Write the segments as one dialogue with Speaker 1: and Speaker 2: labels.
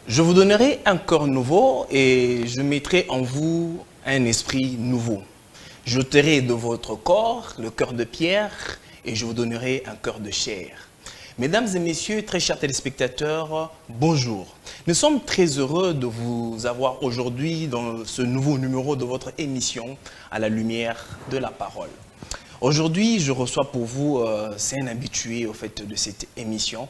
Speaker 1: Je vous donnerai un corps nouveau et je mettrai en vous un esprit nouveau. J'ôterai de votre corps le cœur de pierre et je vous donnerai un cœur de chair. Mesdames et messieurs, très chers téléspectateurs, bonjour. Nous sommes très heureux de vous avoir aujourd'hui dans ce nouveau numéro de votre émission à la lumière de la parole. Aujourd'hui, je reçois pour vous, c'est un habitué au fait de cette émission.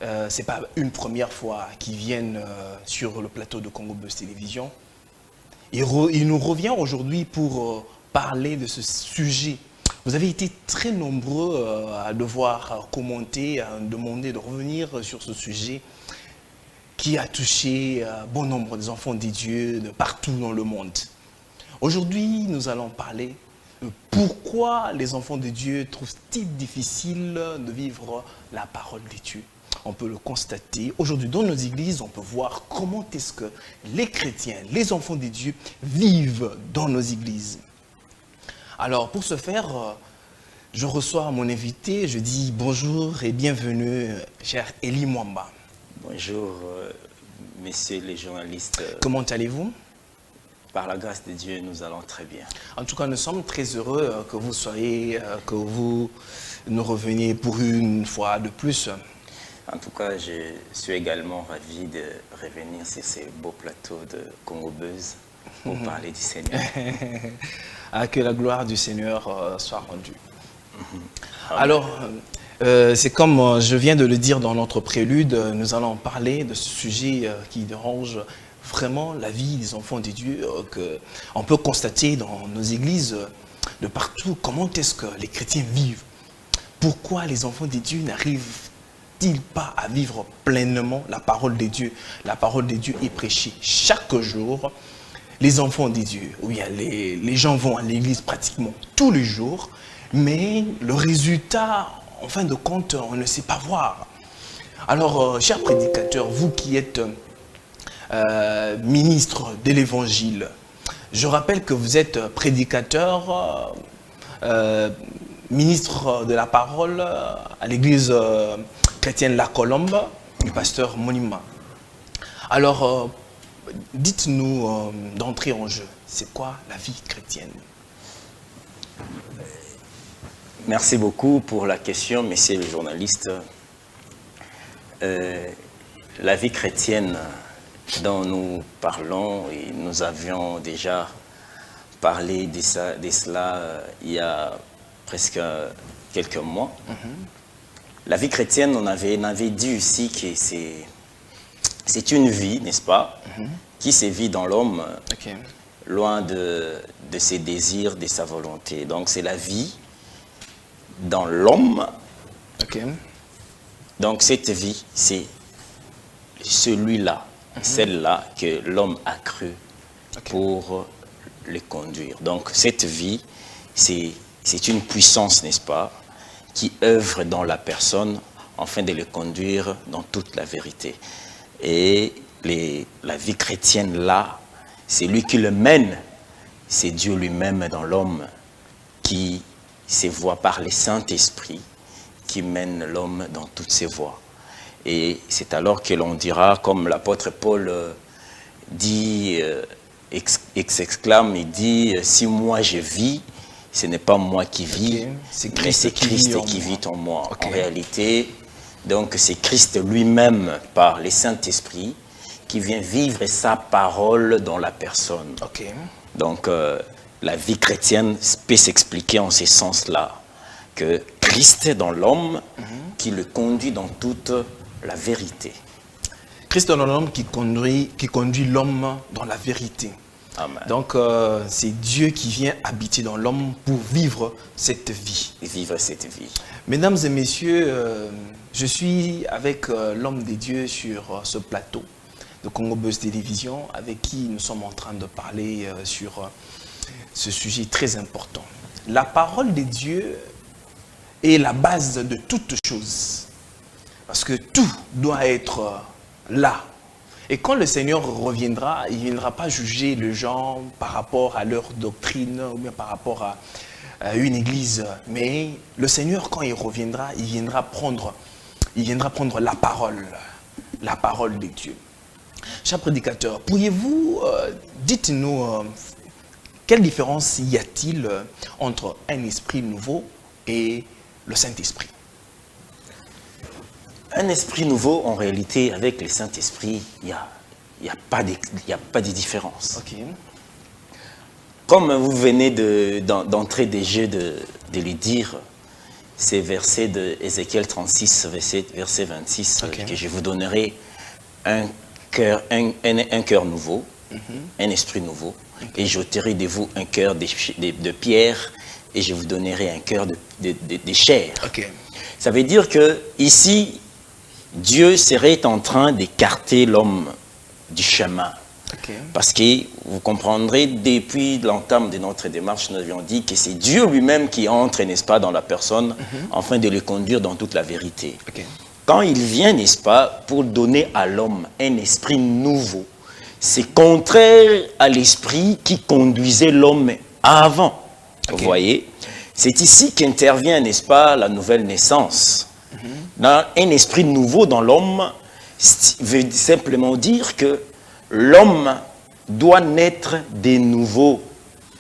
Speaker 1: Ce n'est pas une première fois qu'ils viennent sur le plateau de Congo Buzz Télévision. Il nous revient aujourd'hui pour parler de ce sujet. Vous avez été très nombreux à devoir commenter, à demander de revenir sur ce sujet qui a touché bon nombre des enfants des dieux de partout dans le monde. Aujourd'hui, nous allons parler de pourquoi les enfants de Dieu trouvent-ils difficile de vivre la parole de Dieu. On peut le constater. Aujourd'hui, dans nos églises, on peut voir comment est-ce que les chrétiens, les enfants de Dieu, vivent dans nos églises. Alors, pour ce faire, je reçois mon invité. Je dis bonjour et bienvenue, cher Eli Mwamba.
Speaker 2: Bonjour, messieurs les journalistes.
Speaker 1: Comment allez-vous?
Speaker 2: Par la grâce de Dieu, nous allons très bien.
Speaker 1: En tout cas, nous sommes très heureux que vous soyez, que vous nous reveniez pour une fois de plus.
Speaker 2: En tout cas, je suis également ravi de revenir sur ces beaux plateaux de Congo Buzz pour parler du Seigneur.
Speaker 1: Que la gloire du Seigneur soit rendue. Alors, c'est comme je viens de le dire dans notre prélude, nous allons parler de ce sujet qui dérange vraiment la vie des enfants de Dieu, qu'on peut constater dans nos églises de partout. Comment est-ce que les chrétiens vivent? Pourquoi les enfants de Dieu n'arrivent-ils pas à vivre pleinement la parole de Dieu? La parole de Dieu est prêchée chaque jour. Les enfants de Dieu, oui, les gens vont à l'église pratiquement tous les jours, mais le résultat, en fin de compte, on ne sait pas voir. Alors, chers prédicateurs, vous qui êtes ministre de l'Évangile, je rappelle que vous êtes prédicateur, ministre de la parole à l'église chrétienne La Colombe, du pasteur Monima. Alors, dites-nous d'entrer en jeu, c'est quoi la vie chrétienne?
Speaker 2: Merci beaucoup pour la question, messieurs les journalistes. La vie chrétienne dont nous parlons, et nous avions déjà parlé de cela il y a presque quelques mois. La vie chrétienne, on avait dit aussi que c'est une vie, n'est-ce pas, qui se vit dans l'homme, loin de ses désirs, de sa volonté. Donc c'est la vie dans l'homme. Donc cette vie, c'est celui-là, celle-là que l'homme a cru pour le conduire. Donc cette vie, c'est une puissance, n'est-ce pas, qui œuvre dans la personne afin de le conduire dans toute la vérité. Et la vie chrétienne là, c'est lui qui le mène, c'est Dieu lui-même dans l'homme qui se voit par le Saint-Esprit qui mène l'homme dans toutes ses voies. Et c'est alors que l'on dira, comme l'apôtre Paul dit, exclame, il dit, si moi je vis, ce n'est pas moi qui vis, mais c'est Christ qui vit en moi. En réalité, donc c'est Christ lui-même par le Saint-Esprit qui vient vivre sa parole dans la personne. Donc la vie chrétienne peut s'expliquer en ce sens-là, que Christ est dans l'homme qui le conduit dans toute la vérité.
Speaker 1: Christ dans l'homme qui conduit l'homme dans la vérité.
Speaker 2: Amen.
Speaker 1: Donc c'est Dieu qui vient habiter dans l'homme pour vivre cette vie.
Speaker 2: Vivre cette vie.
Speaker 1: Mesdames et messieurs, je suis avec l'homme des dieux sur ce plateau de Congo Buzz Télévision, avec qui nous sommes en train de parler sur ce sujet très important. La parole de Dieu est la base de toute chose. Parce que tout doit être là. Et quand le Seigneur reviendra, il ne viendra pas juger les gens par rapport à leur doctrine ou bien par rapport à une église. Mais le Seigneur, quand il reviendra, il viendra prendre la parole de Dieu. Cher prédicateur, pourriez-vous, dites-nous, quelle différence y a-t-il entre un esprit nouveau et le Saint-Esprit?
Speaker 2: Un esprit nouveau, en réalité, avec le Saint-Esprit, il n'y a pas de différence.
Speaker 1: Ok.
Speaker 2: Comme vous venez d'entrer des jeux de le dire, c'est verset de Ézéchiel 36, verset 26,
Speaker 1: Ok.
Speaker 2: que je vous donnerai un cœur nouveau, un esprit nouveau, et j'ôterai de vous un cœur de pierre, et je vous donnerai un cœur de chair.
Speaker 1: Ok.
Speaker 2: Ça veut dire que ici, Dieu serait en train d'écarter l'homme du chemin.
Speaker 1: Ok.
Speaker 2: Parce que vous comprendrez, depuis l'entame de notre démarche, nous avions dit que c'est Dieu lui-même qui entre, n'est-ce pas, dans la personne, afin de le conduire dans toute la vérité.
Speaker 1: Ok.
Speaker 2: Quand il vient, n'est-ce pas, pour donner à l'homme un esprit nouveau, c'est contraire à l'esprit qui conduisait l'homme avant.
Speaker 1: Ok.
Speaker 2: Vous voyez? C'est ici qu'intervient, n'est-ce pas, la nouvelle naissance. Dans un esprit nouveau dans l'homme veut simplement dire que l'homme doit naître de nouveau.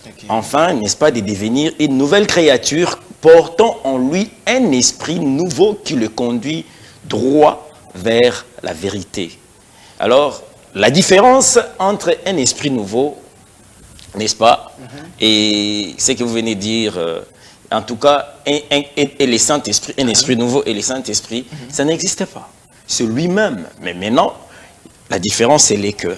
Speaker 1: Ok.
Speaker 2: Enfin, n'est-ce pas, de devenir une nouvelle créature portant en lui un esprit nouveau qui le conduit droit vers la vérité. Alors, la différence entre un esprit nouveau, n'est-ce pas, et ce que vous venez de dire, en tout cas, et le Saint-Esprit, un esprit nouveau et le Saint-Esprit, ça n'existe pas. C'est lui-même. Mais maintenant, la différence, elle est que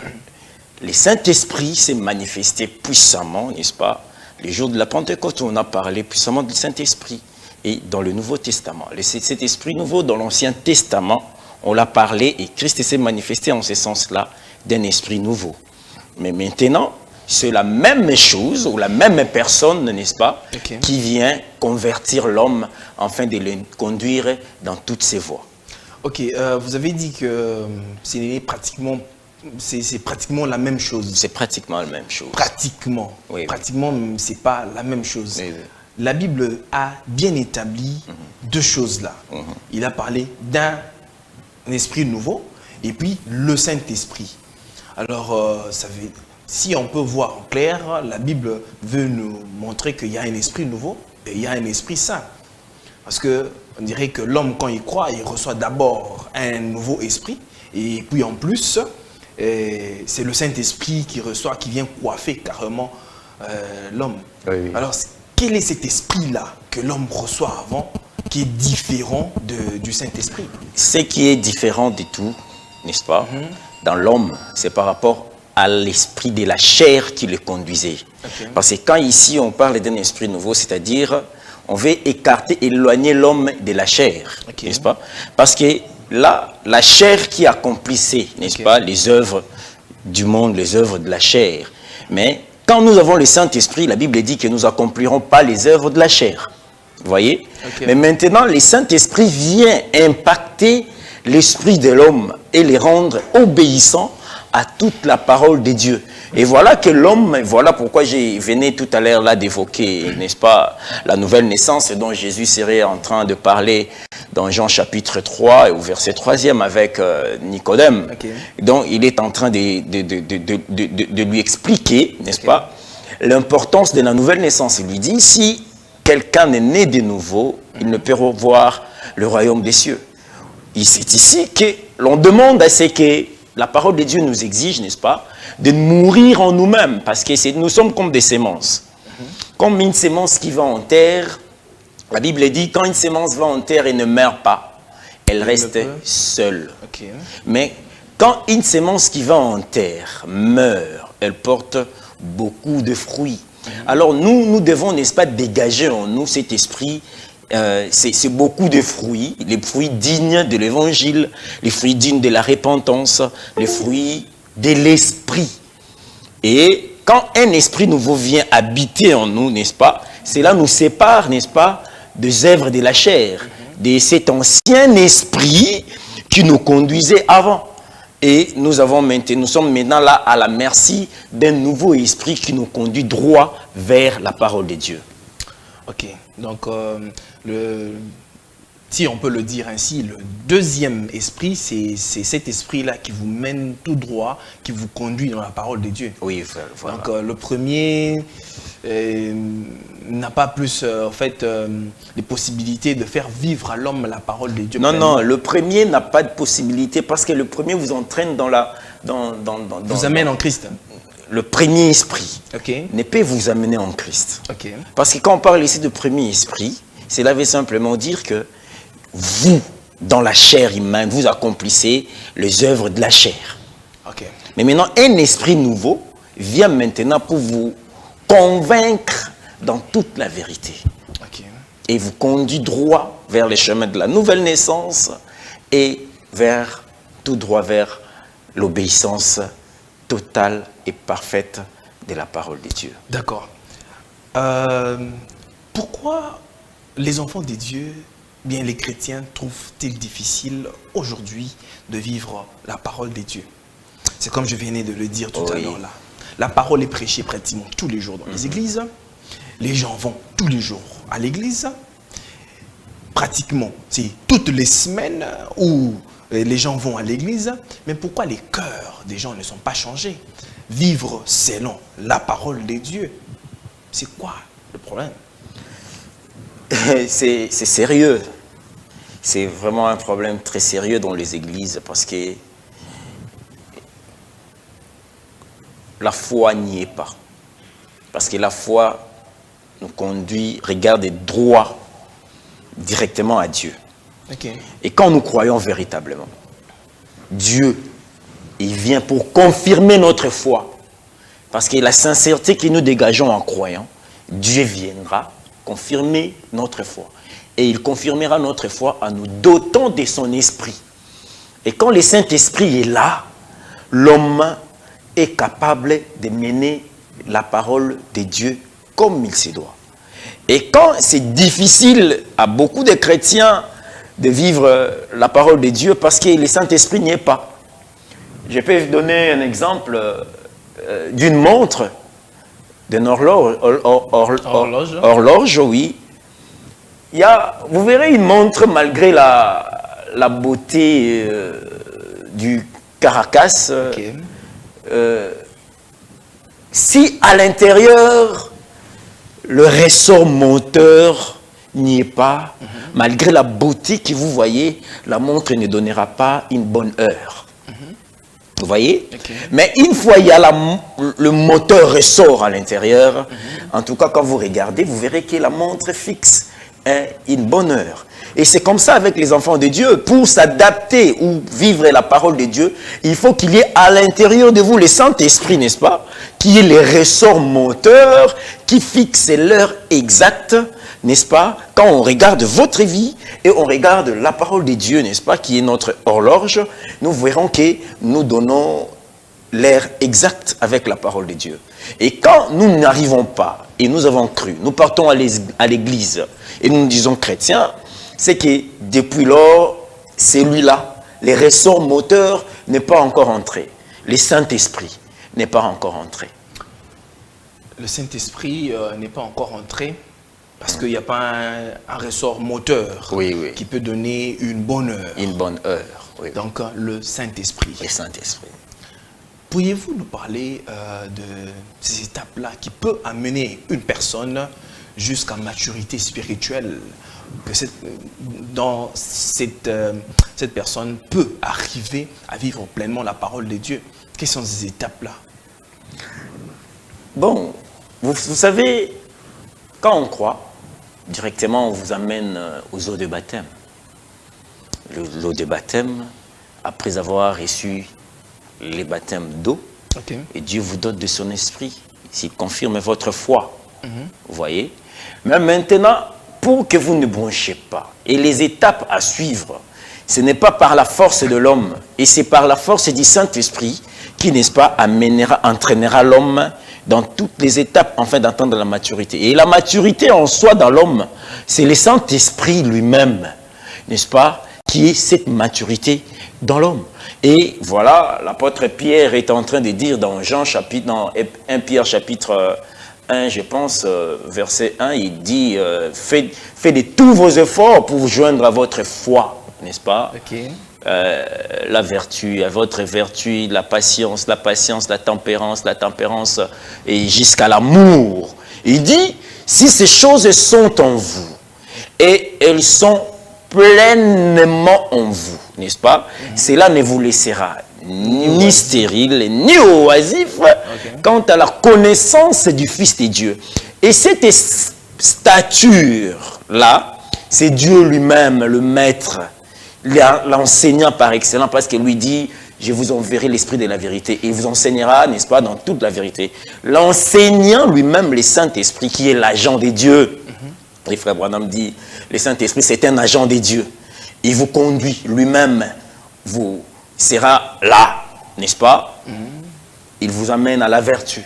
Speaker 2: le Saint-Esprit s'est manifesté puissamment, n'est-ce pas? Les jours de la Pentecôte, on a parlé puissamment du Saint-Esprit. Et dans le Nouveau Testament, cet Esprit nouveau, dans l'Ancien Testament, on l'a parlé et Christ s'est manifesté en ce sens-là d'un Esprit nouveau. Mais maintenant, c'est la même chose ou la même personne, n'est-ce pas,
Speaker 1: Ok.
Speaker 2: qui vient convertir l'homme afin de le conduire dans toutes ses voies.
Speaker 1: Ok, vous avez dit que c'est pratiquement la même chose.
Speaker 2: C'est pratiquement la même chose.
Speaker 1: Pratiquement.
Speaker 2: Oui, oui.
Speaker 1: Pratiquement, c'est pas la même chose.
Speaker 2: Oui, oui.
Speaker 1: La Bible a bien établi deux choses là. Il a parlé d'un esprit nouveau et puis le Saint-Esprit. Alors, si on peut voir en clair, la Bible veut nous montrer qu'il y a un esprit nouveau et il y a un esprit saint. Parce que on dirait que l'homme, quand il croit, il reçoit d'abord un nouveau esprit et puis en plus, c'est le Saint-Esprit qui reçoit, qui vient coiffer carrément l'homme.
Speaker 2: Oui, oui.
Speaker 1: Alors, quel est cet esprit-là que l'homme reçoit avant, qui est différent du Saint-Esprit?
Speaker 2: Ce qui est différent de tout, n'est-ce pas, dans l'homme, c'est par rapport à l'esprit de la chair qui le conduisait.
Speaker 1: Ok.
Speaker 2: Parce que quand ici on parle d'un esprit nouveau, c'est-à-dire on veut écarter, éloigner l'homme de la chair,
Speaker 1: Ok.
Speaker 2: n'est-ce pas? Parce que là, la chair qui accomplissait, n'est-ce
Speaker 1: Ok.
Speaker 2: pas, les œuvres du monde, les œuvres de la chair. Mais quand nous avons le Saint-Esprit, la Bible dit que nous n'accomplirons pas les œuvres de la chair. Vous voyez?
Speaker 1: Ok.
Speaker 2: Mais maintenant, le Saint-Esprit vient impacter l'esprit de l'homme et les rendre obéissants à toute la parole de Dieu. Et voilà que l'homme, voilà pourquoi je venais tout à l'heure là d'évoquer, n'est-ce pas, la nouvelle naissance dont Jésus serait en train de parler dans Jean chapitre 3 au verset 3e avec Nicodème.
Speaker 1: Ok.
Speaker 2: Donc il est en train de lui expliquer, n'est-ce
Speaker 1: Ok.
Speaker 2: pas, l'importance de la nouvelle naissance. Il lui dit, si quelqu'un est né de nouveau, il ne peut revoir le royaume des cieux. C'est ici que l'on demande à ce que la parole de Dieu nous exige, n'est-ce pas, de mourir en nous-mêmes, parce que nous sommes comme des semences. Comme une semence qui va en terre, la Bible dit, quand une semence va en terre et ne meurt pas, elle reste
Speaker 1: peut.
Speaker 2: seule.
Speaker 1: Ok.
Speaker 2: Mais quand une semence qui va en terre meurt, elle porte beaucoup de fruits. Alors nous devons, n'est-ce pas, dégager en nous cet esprit. C'est beaucoup de fruits, les fruits dignes de l'évangile, les fruits dignes de la repentance, les fruits de l'esprit. Et quand un esprit nouveau vient habiter en nous, n'est-ce pas, cela nous sépare, n'est-ce pas, des œuvres de la chair, de cet ancien esprit qui nous conduisait avant. Et nous sommes maintenant là à la merci d'un nouveau esprit qui nous conduit droit vers la parole de Dieu.
Speaker 1: Ok. Donc, si on peut le dire ainsi, le deuxième esprit, c'est cet esprit-là qui vous mène tout droit, qui vous conduit dans la parole de Dieu.
Speaker 2: Oui, voilà.
Speaker 1: Donc le premier n'a pas plus en fait les possibilités de faire vivre à l'homme la parole de Dieu.
Speaker 2: Non, non, le premier n'a pas de possibilité parce que le premier vous entraîne dans la...
Speaker 1: vous amène en Christ.
Speaker 2: Le premier esprit
Speaker 1: Okay.
Speaker 2: ne peut vous amener en Christ.
Speaker 1: Okay.
Speaker 2: Parce que quand on parle ici de premier esprit, cela veut simplement dire que vous, dans la chair humaine, vous accomplissez les œuvres de la chair.
Speaker 1: Okay.
Speaker 2: Mais maintenant, un esprit nouveau vient maintenant pour vous convaincre dans toute la vérité.
Speaker 1: Okay.
Speaker 2: Et vous conduit droit vers les chemins de la nouvelle naissance et vers tout droit vers l'obéissance totale et parfaite de la parole de Dieu.
Speaker 1: D'accord. Pourquoi les enfants de Dieu, bien les chrétiens, trouvent-ils difficile aujourd'hui de vivre la parole de Dieu? C'est comme je venais de le dire tout à l'heure là. La parole est prêchée pratiquement tous les jours dans les églises. Les gens vont tous les jours à l'église. Pratiquement, c'est toutes les semaines où les gens vont à l'église. Mais pourquoi les cœurs des gens ne sont pas changés? Vivre selon la parole de Dieu, c'est quoi le problème?
Speaker 2: C'est sérieux. C'est vraiment un problème très sérieux dans les églises parce que la foi n'y est pas. Parce que la foi nous conduit, regarde droit directement à Dieu.
Speaker 1: Okay.
Speaker 2: Et quand nous croyons véritablement, Dieu, il vient pour confirmer notre foi. Parce que la sincérité que nous dégageons en croyant, Dieu viendra confirmer notre foi. Et il confirmera notre foi en nous dotant de son esprit. Et quand le Saint-Esprit est là, l'homme est capable de mener la parole de Dieu comme il se doit. Et quand c'est difficile à beaucoup de chrétiens de vivre la parole de Dieu parce que le Saint-Esprit n'y est pas. Je peux vous donner un exemple d'une montre, d'une horloge, oui. Vous verrez une montre malgré la beauté du caracasse.
Speaker 1: Okay.
Speaker 2: Si à l'intérieur, le ressort moteur n'y est pas, malgré la beauté que vous voyez, la montre ne donnera pas une bonne heure. Vous voyez?
Speaker 1: Okay.
Speaker 2: Mais une fois il y a le moteur ressort à l'intérieur, en tout cas quand vous regardez, vous verrez que la montre fixe une bonne heure. Et c'est comme ça avec les enfants de Dieu. Pour s'adapter ou vivre la parole de Dieu, il faut qu'il y ait à l'intérieur de vous le Saint-Esprit, n'est-ce pas? Qui est les ressorts moteurs, qui fixe l'heure exacte, n'est-ce pas? Quand on regarde votre vie et on regarde la parole de Dieu, n'est-ce pas? Qui est notre horloge, nous verrons que nous donnons l'heure exacte avec la parole de Dieu. Et quand nous n'arrivons pas, et nous avons cru, nous partons à l'église, et nous nous disons chrétiens, c'est que depuis lors, celui-là, les ressorts moteurs n'est pas encore entré. Le Saint-Esprit n'est pas encore entré.
Speaker 1: Le Saint-Esprit n'est pas encore entré parce qu'il n'y a pas un ressort moteur qui peut donner une bonne heure.
Speaker 2: Une bonne heure, oui.
Speaker 1: Donc le Saint-Esprit.
Speaker 2: Le Saint-Esprit.
Speaker 1: Pourriez-vous nous parler de ces étapes-là qui peuvent amener une personne jusqu'à maturité spirituelle, que cette personne peut arriver à vivre pleinement la parole de Dieu? Quelles sont ces étapes-là?
Speaker 2: Bon, vous savez, quand on croit, directement on vous amène aux eaux de baptême. L'eau de baptême, après avoir reçu les baptêmes d'eau, et Dieu vous donne de son esprit, s'il confirme votre foi. Vous voyez? Mais maintenant, pour que vous ne branchiez pas, et les étapes à suivre, ce n'est pas par la force de l'homme, et c'est par la force du Saint-Esprit qui, n'est-ce pas, entraînera l'homme dans toutes les étapes, afin d'atteindre la maturité. Et la maturité en soi dans l'homme, c'est le Saint-Esprit lui-même, n'est-ce pas, qui est cette maturité dans l'homme. Et voilà, l'apôtre Pierre est en train de dire dans 1 Pierre chapitre 1, je pense, verset 1, il dit faites de tous vos efforts pour vous joindre à votre foi, n'est-ce pas?
Speaker 1: Ok.
Speaker 2: La vertu, à votre vertu, la patience, la tempérance, et jusqu'à l'amour. Il dit, si ces choses sont en vous, et elles sont pleinement en vous, n'est-ce pas? Cela ne vous laissera ni stérile, ni oisif, quant à la connaissance du Fils de Dieu. Et cette stature-là, c'est Dieu lui-même, le Maître, l'enseignant par excellence, parce qu'il lui dit, je vous enverrai l'Esprit de la vérité, et il vous enseignera, n'est-ce pas, dans toute la vérité. L'enseignant lui-même, le Saint-Esprit, qui est l'agent de Dieu. Les frères Branham dit, le Saint-Esprit, c'est un agent de Dieu. Il vous conduit lui-même, vous sera là, n'est-ce pas? Il vous amène à la vertu.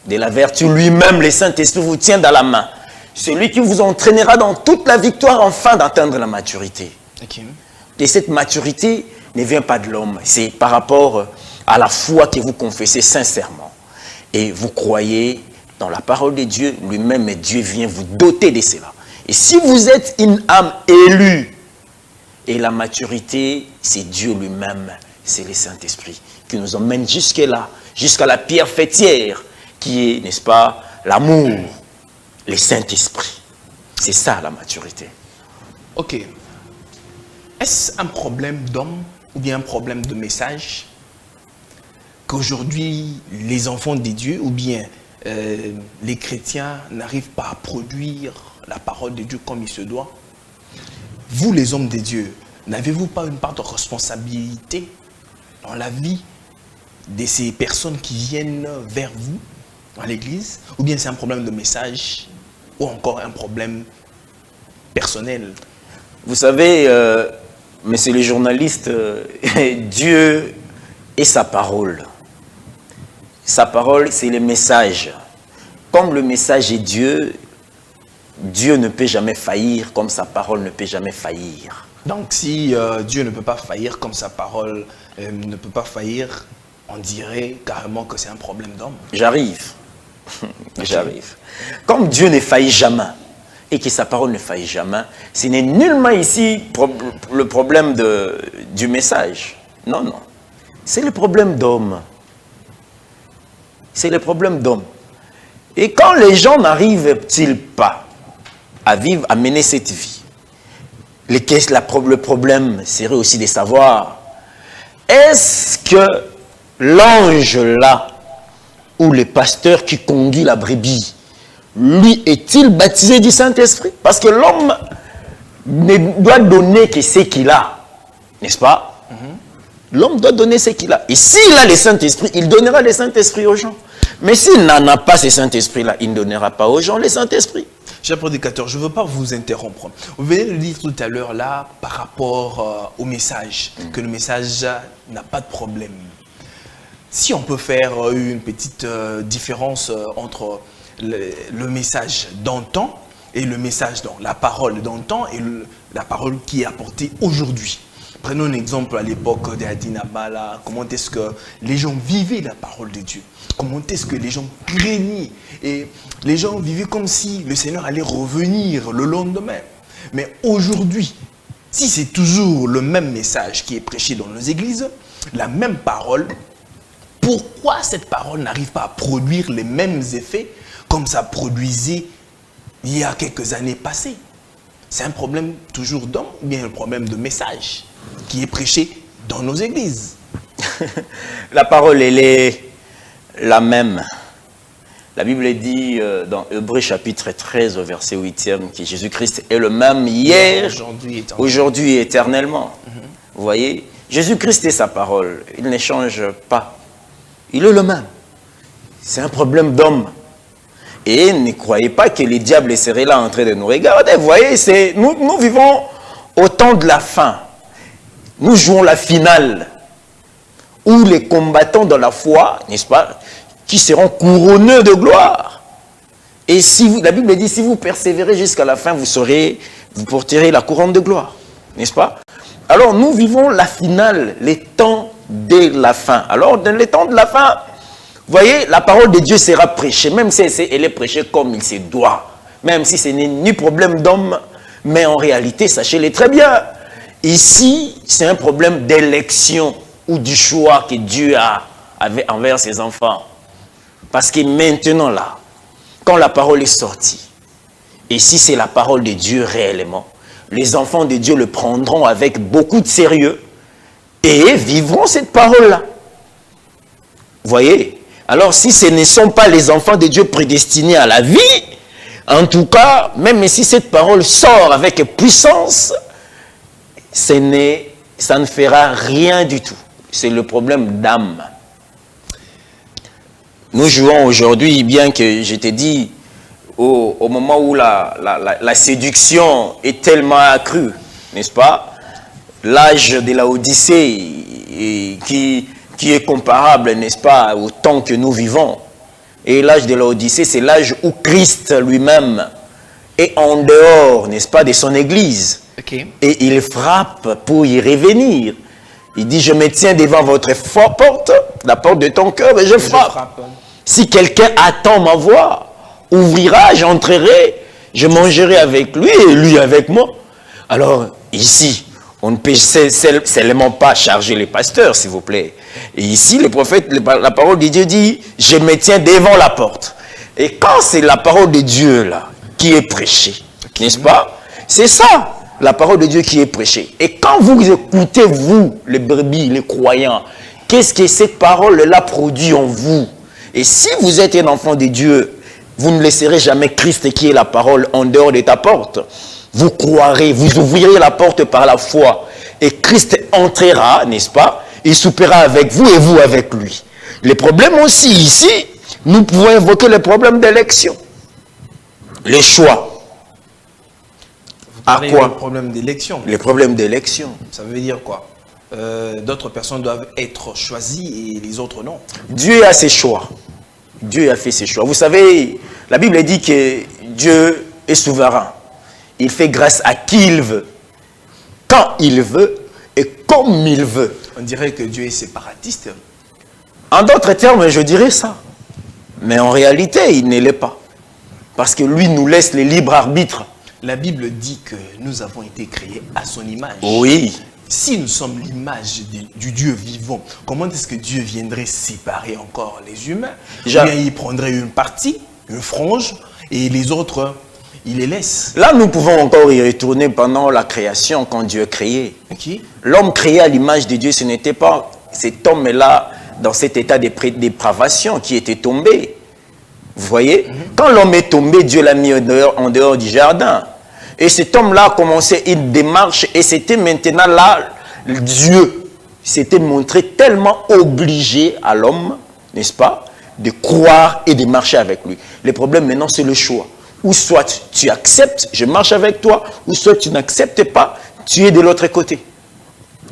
Speaker 2: De la vertu lui-même, le Saint-Esprit vous tient dans la main. Celui qui vous entraînera dans toute la victoire, enfin d'atteindre la maturité. Et cette maturité ne vient pas de l'homme, c'est par rapport à la foi que vous confessez sincèrement. Et vous croyez dans la parole de Dieu, lui-même, et Dieu vient vous doter de cela. Et si vous êtes une âme élue, et la maturité, c'est Dieu lui-même, c'est le Saint-Esprit, qui nous emmène jusque-là, jusqu'à la pierre fêtière, qui est, n'est-ce pas, l'amour, le Saint-Esprit. C'est ça la maturité.
Speaker 1: Ok. Est-ce un problème d'homme ou bien un problème de message qu'aujourd'hui les enfants des dieux ou bien les chrétiens n'arrivent pas à produire la parole de Dieu comme il se doit? Vous les hommes des dieux, n'avez-vous pas une part de responsabilité dans la vie de ces personnes qui viennent vers vous à l'église? Ou bien c'est un problème de message ou encore un problème personnel?
Speaker 2: Vous savez, monsieur le journaliste, Dieu et sa parole. Sa parole, c'est le message. Comme le message est Dieu, Dieu ne peut jamais faillir comme sa parole ne peut jamais faillir.
Speaker 1: Donc si Dieu ne peut pas faillir comme sa parole ne peut pas faillir, on dirait carrément que c'est un problème d'homme.
Speaker 2: J'arrive. J'arrive. Comme Dieu ne faillit jamais et que sa parole ne faillit jamais, ce n'est nullement ici le problème du message. Non, non. C'est le problème d'homme. C'est le problème d'homme. Et quand les gens n'arrivent-ils pas à vivre, à mener cette vie, le problème serait aussi de savoir, est-ce que l'ange là, ou le pasteur qui conduit la brebis, lui est-il baptisé du Saint-Esprit? Parce que l'homme ne doit donner que ce qu'il a, n'est-ce pas? L'homme doit donner ce qu'il a. Et s'il a le Saint-Esprit, il donnera le Saint-Esprit aux gens. Mais s'il n'en a pas ce Saint-Esprit-là, il ne donnera pas aux gens le Saint-Esprit.
Speaker 1: Cher prédicateur, je ne veux pas vous interrompre. Vous venez de dire tout à l'heure là, par rapport au message, que le message n'a pas de problème. Si on peut faire une petite différence entre le message d'antan et le message, donc la parole d'antan et la parole qui est apportée aujourd'hui. Prenons un exemple à l'époque d'Adina Bala, comment est-ce que les gens vivaient la parole de Dieu? Comment est-ce que les gens craignaient? Et les gens vivaient comme si le Seigneur allait revenir le lendemain. Mais aujourd'hui, si c'est toujours le même message qui est prêché dans nos églises, la même parole, pourquoi cette parole n'arrive pas à produire les mêmes effets comme ça produisait il y a quelques années passées? C'est un problème toujours d'homme ou bien un problème de message qui est prêché dans nos églises?
Speaker 2: La parole, elle est la même. La Bible dit dans Hébreux chapitre 13 au verset 8e que Jésus-Christ est le même hier, aujourd'hui et éternellement. Vous voyez, Jésus-Christ est sa parole. Il ne change pas. Il est le même. C'est un problème d'homme. Et ne croyez pas que les diables seraient là en train de nous regarder. Vous voyez, nous vivons au temps de la fin. Nous jouons la finale. Où les combattants de la foi, n'est-ce pas, qui seront couronnés de gloire. Et si la Bible dit, si vous persévérez jusqu'à la fin, vous porterez la couronne de gloire. N'est-ce pas? Alors nous vivons la finale, les temps de la fin. Alors dans les temps de la fin, Voyez, la parole de Dieu sera prêchée, même si elle est prêchée comme il se doit. Même si ce n'est ni problème d'homme, mais en réalité, sachez-le très bien, ici, c'est un problème d'élection ou du choix que Dieu avait envers ses enfants. Parce que maintenant là, quand la parole est sortie, et si c'est la parole de Dieu réellement, les enfants de Dieu le prendront avec beaucoup de sérieux et vivront cette parole-là. Voyez? Alors si ce ne sont pas les enfants de Dieu prédestinés à la vie, en tout cas, même si cette parole sort avec puissance, ça ne fera rien du tout. C'est le problème d'âme. Nous jouons aujourd'hui, bien que je t'ai dit, au moment où la séduction est tellement accrue, n'est-ce pas? L'âge de la Odyssée qui est comparable, n'est-ce pas, au temps que nous vivons. Et l'âge de la Odyssée, c'est l'âge où Christ lui-même est en dehors, n'est-ce pas, de son Église.
Speaker 1: Okay.
Speaker 2: Et il frappe pour y revenir. Il dit, je me tiens devant votre porte, la porte de ton cœur, et je frappe. Si quelqu'un attend ma voix, ouvrira, j'entrerai, je mangerai avec lui et lui avec moi. Alors, ici, on ne peut seulement pas charger les pasteurs, s'il vous plaît. Et ici, le prophète, la parole de Dieu dit, je me tiens devant la porte. Et quand c'est la parole de Dieu, là, qui est prêchée, n'est-ce pas? C'est ça, la parole de Dieu qui est prêchée. Et quand vous écoutez, vous, les brebis, les croyants, qu'est-ce que cette parole-là produit en vous? Et si vous êtes un enfant de Dieu, vous ne laisserez jamais Christ qui est la parole en dehors de ta porte. Vous croirez, vous ouvrirez la porte par la foi. Et Christ entrera, n'est-ce pas? Il soupera avec vous et vous avec lui. Les problèmes aussi ici, nous pouvons évoquer le problème d'élection. Les choix.
Speaker 1: Vous parlez du problème d'élection.
Speaker 2: Les problèmes d'élection.
Speaker 1: Ça veut dire quoi? D'autres personnes doivent être choisies et les autres non.
Speaker 2: Dieu a ses choix. Dieu a fait ses choix. Vous savez, la Bible dit que Dieu est souverain. Il fait grâce à qui il veut, quand il veut et comme il veut.
Speaker 1: On dirait que Dieu est séparatiste.
Speaker 2: En d'autres termes, je dirais ça. Mais en réalité, il ne l'est pas. Parce que lui nous laisse le libre arbitre.
Speaker 1: La Bible dit que nous avons été créés à son image.
Speaker 2: Oui.
Speaker 1: Si nous sommes l'image du Dieu vivant, comment est-ce que Dieu viendrait séparer encore les humains? Ou bien il prendrait une partie, une frange, et les autres, il les laisse.
Speaker 2: Là, nous pouvons encore y retourner pendant la création, quand Dieu créait.
Speaker 1: Okay.
Speaker 2: L'homme créé à l'image de Dieu, ce n'était pas cet homme-là, dans cet état de dépravation, qui était tombé. Vous voyez? Quand l'homme est tombé, Dieu l'a mis en dehors du jardin. Et cet homme-là a commencé une démarche et c'était maintenant là, Dieu s'était montré tellement obligé à l'homme, n'est-ce pas, de croire et de marcher avec lui. Le problème maintenant, c'est le choix. Ou soit tu acceptes, je marche avec toi, ou soit tu n'acceptes pas, tu es de l'autre côté.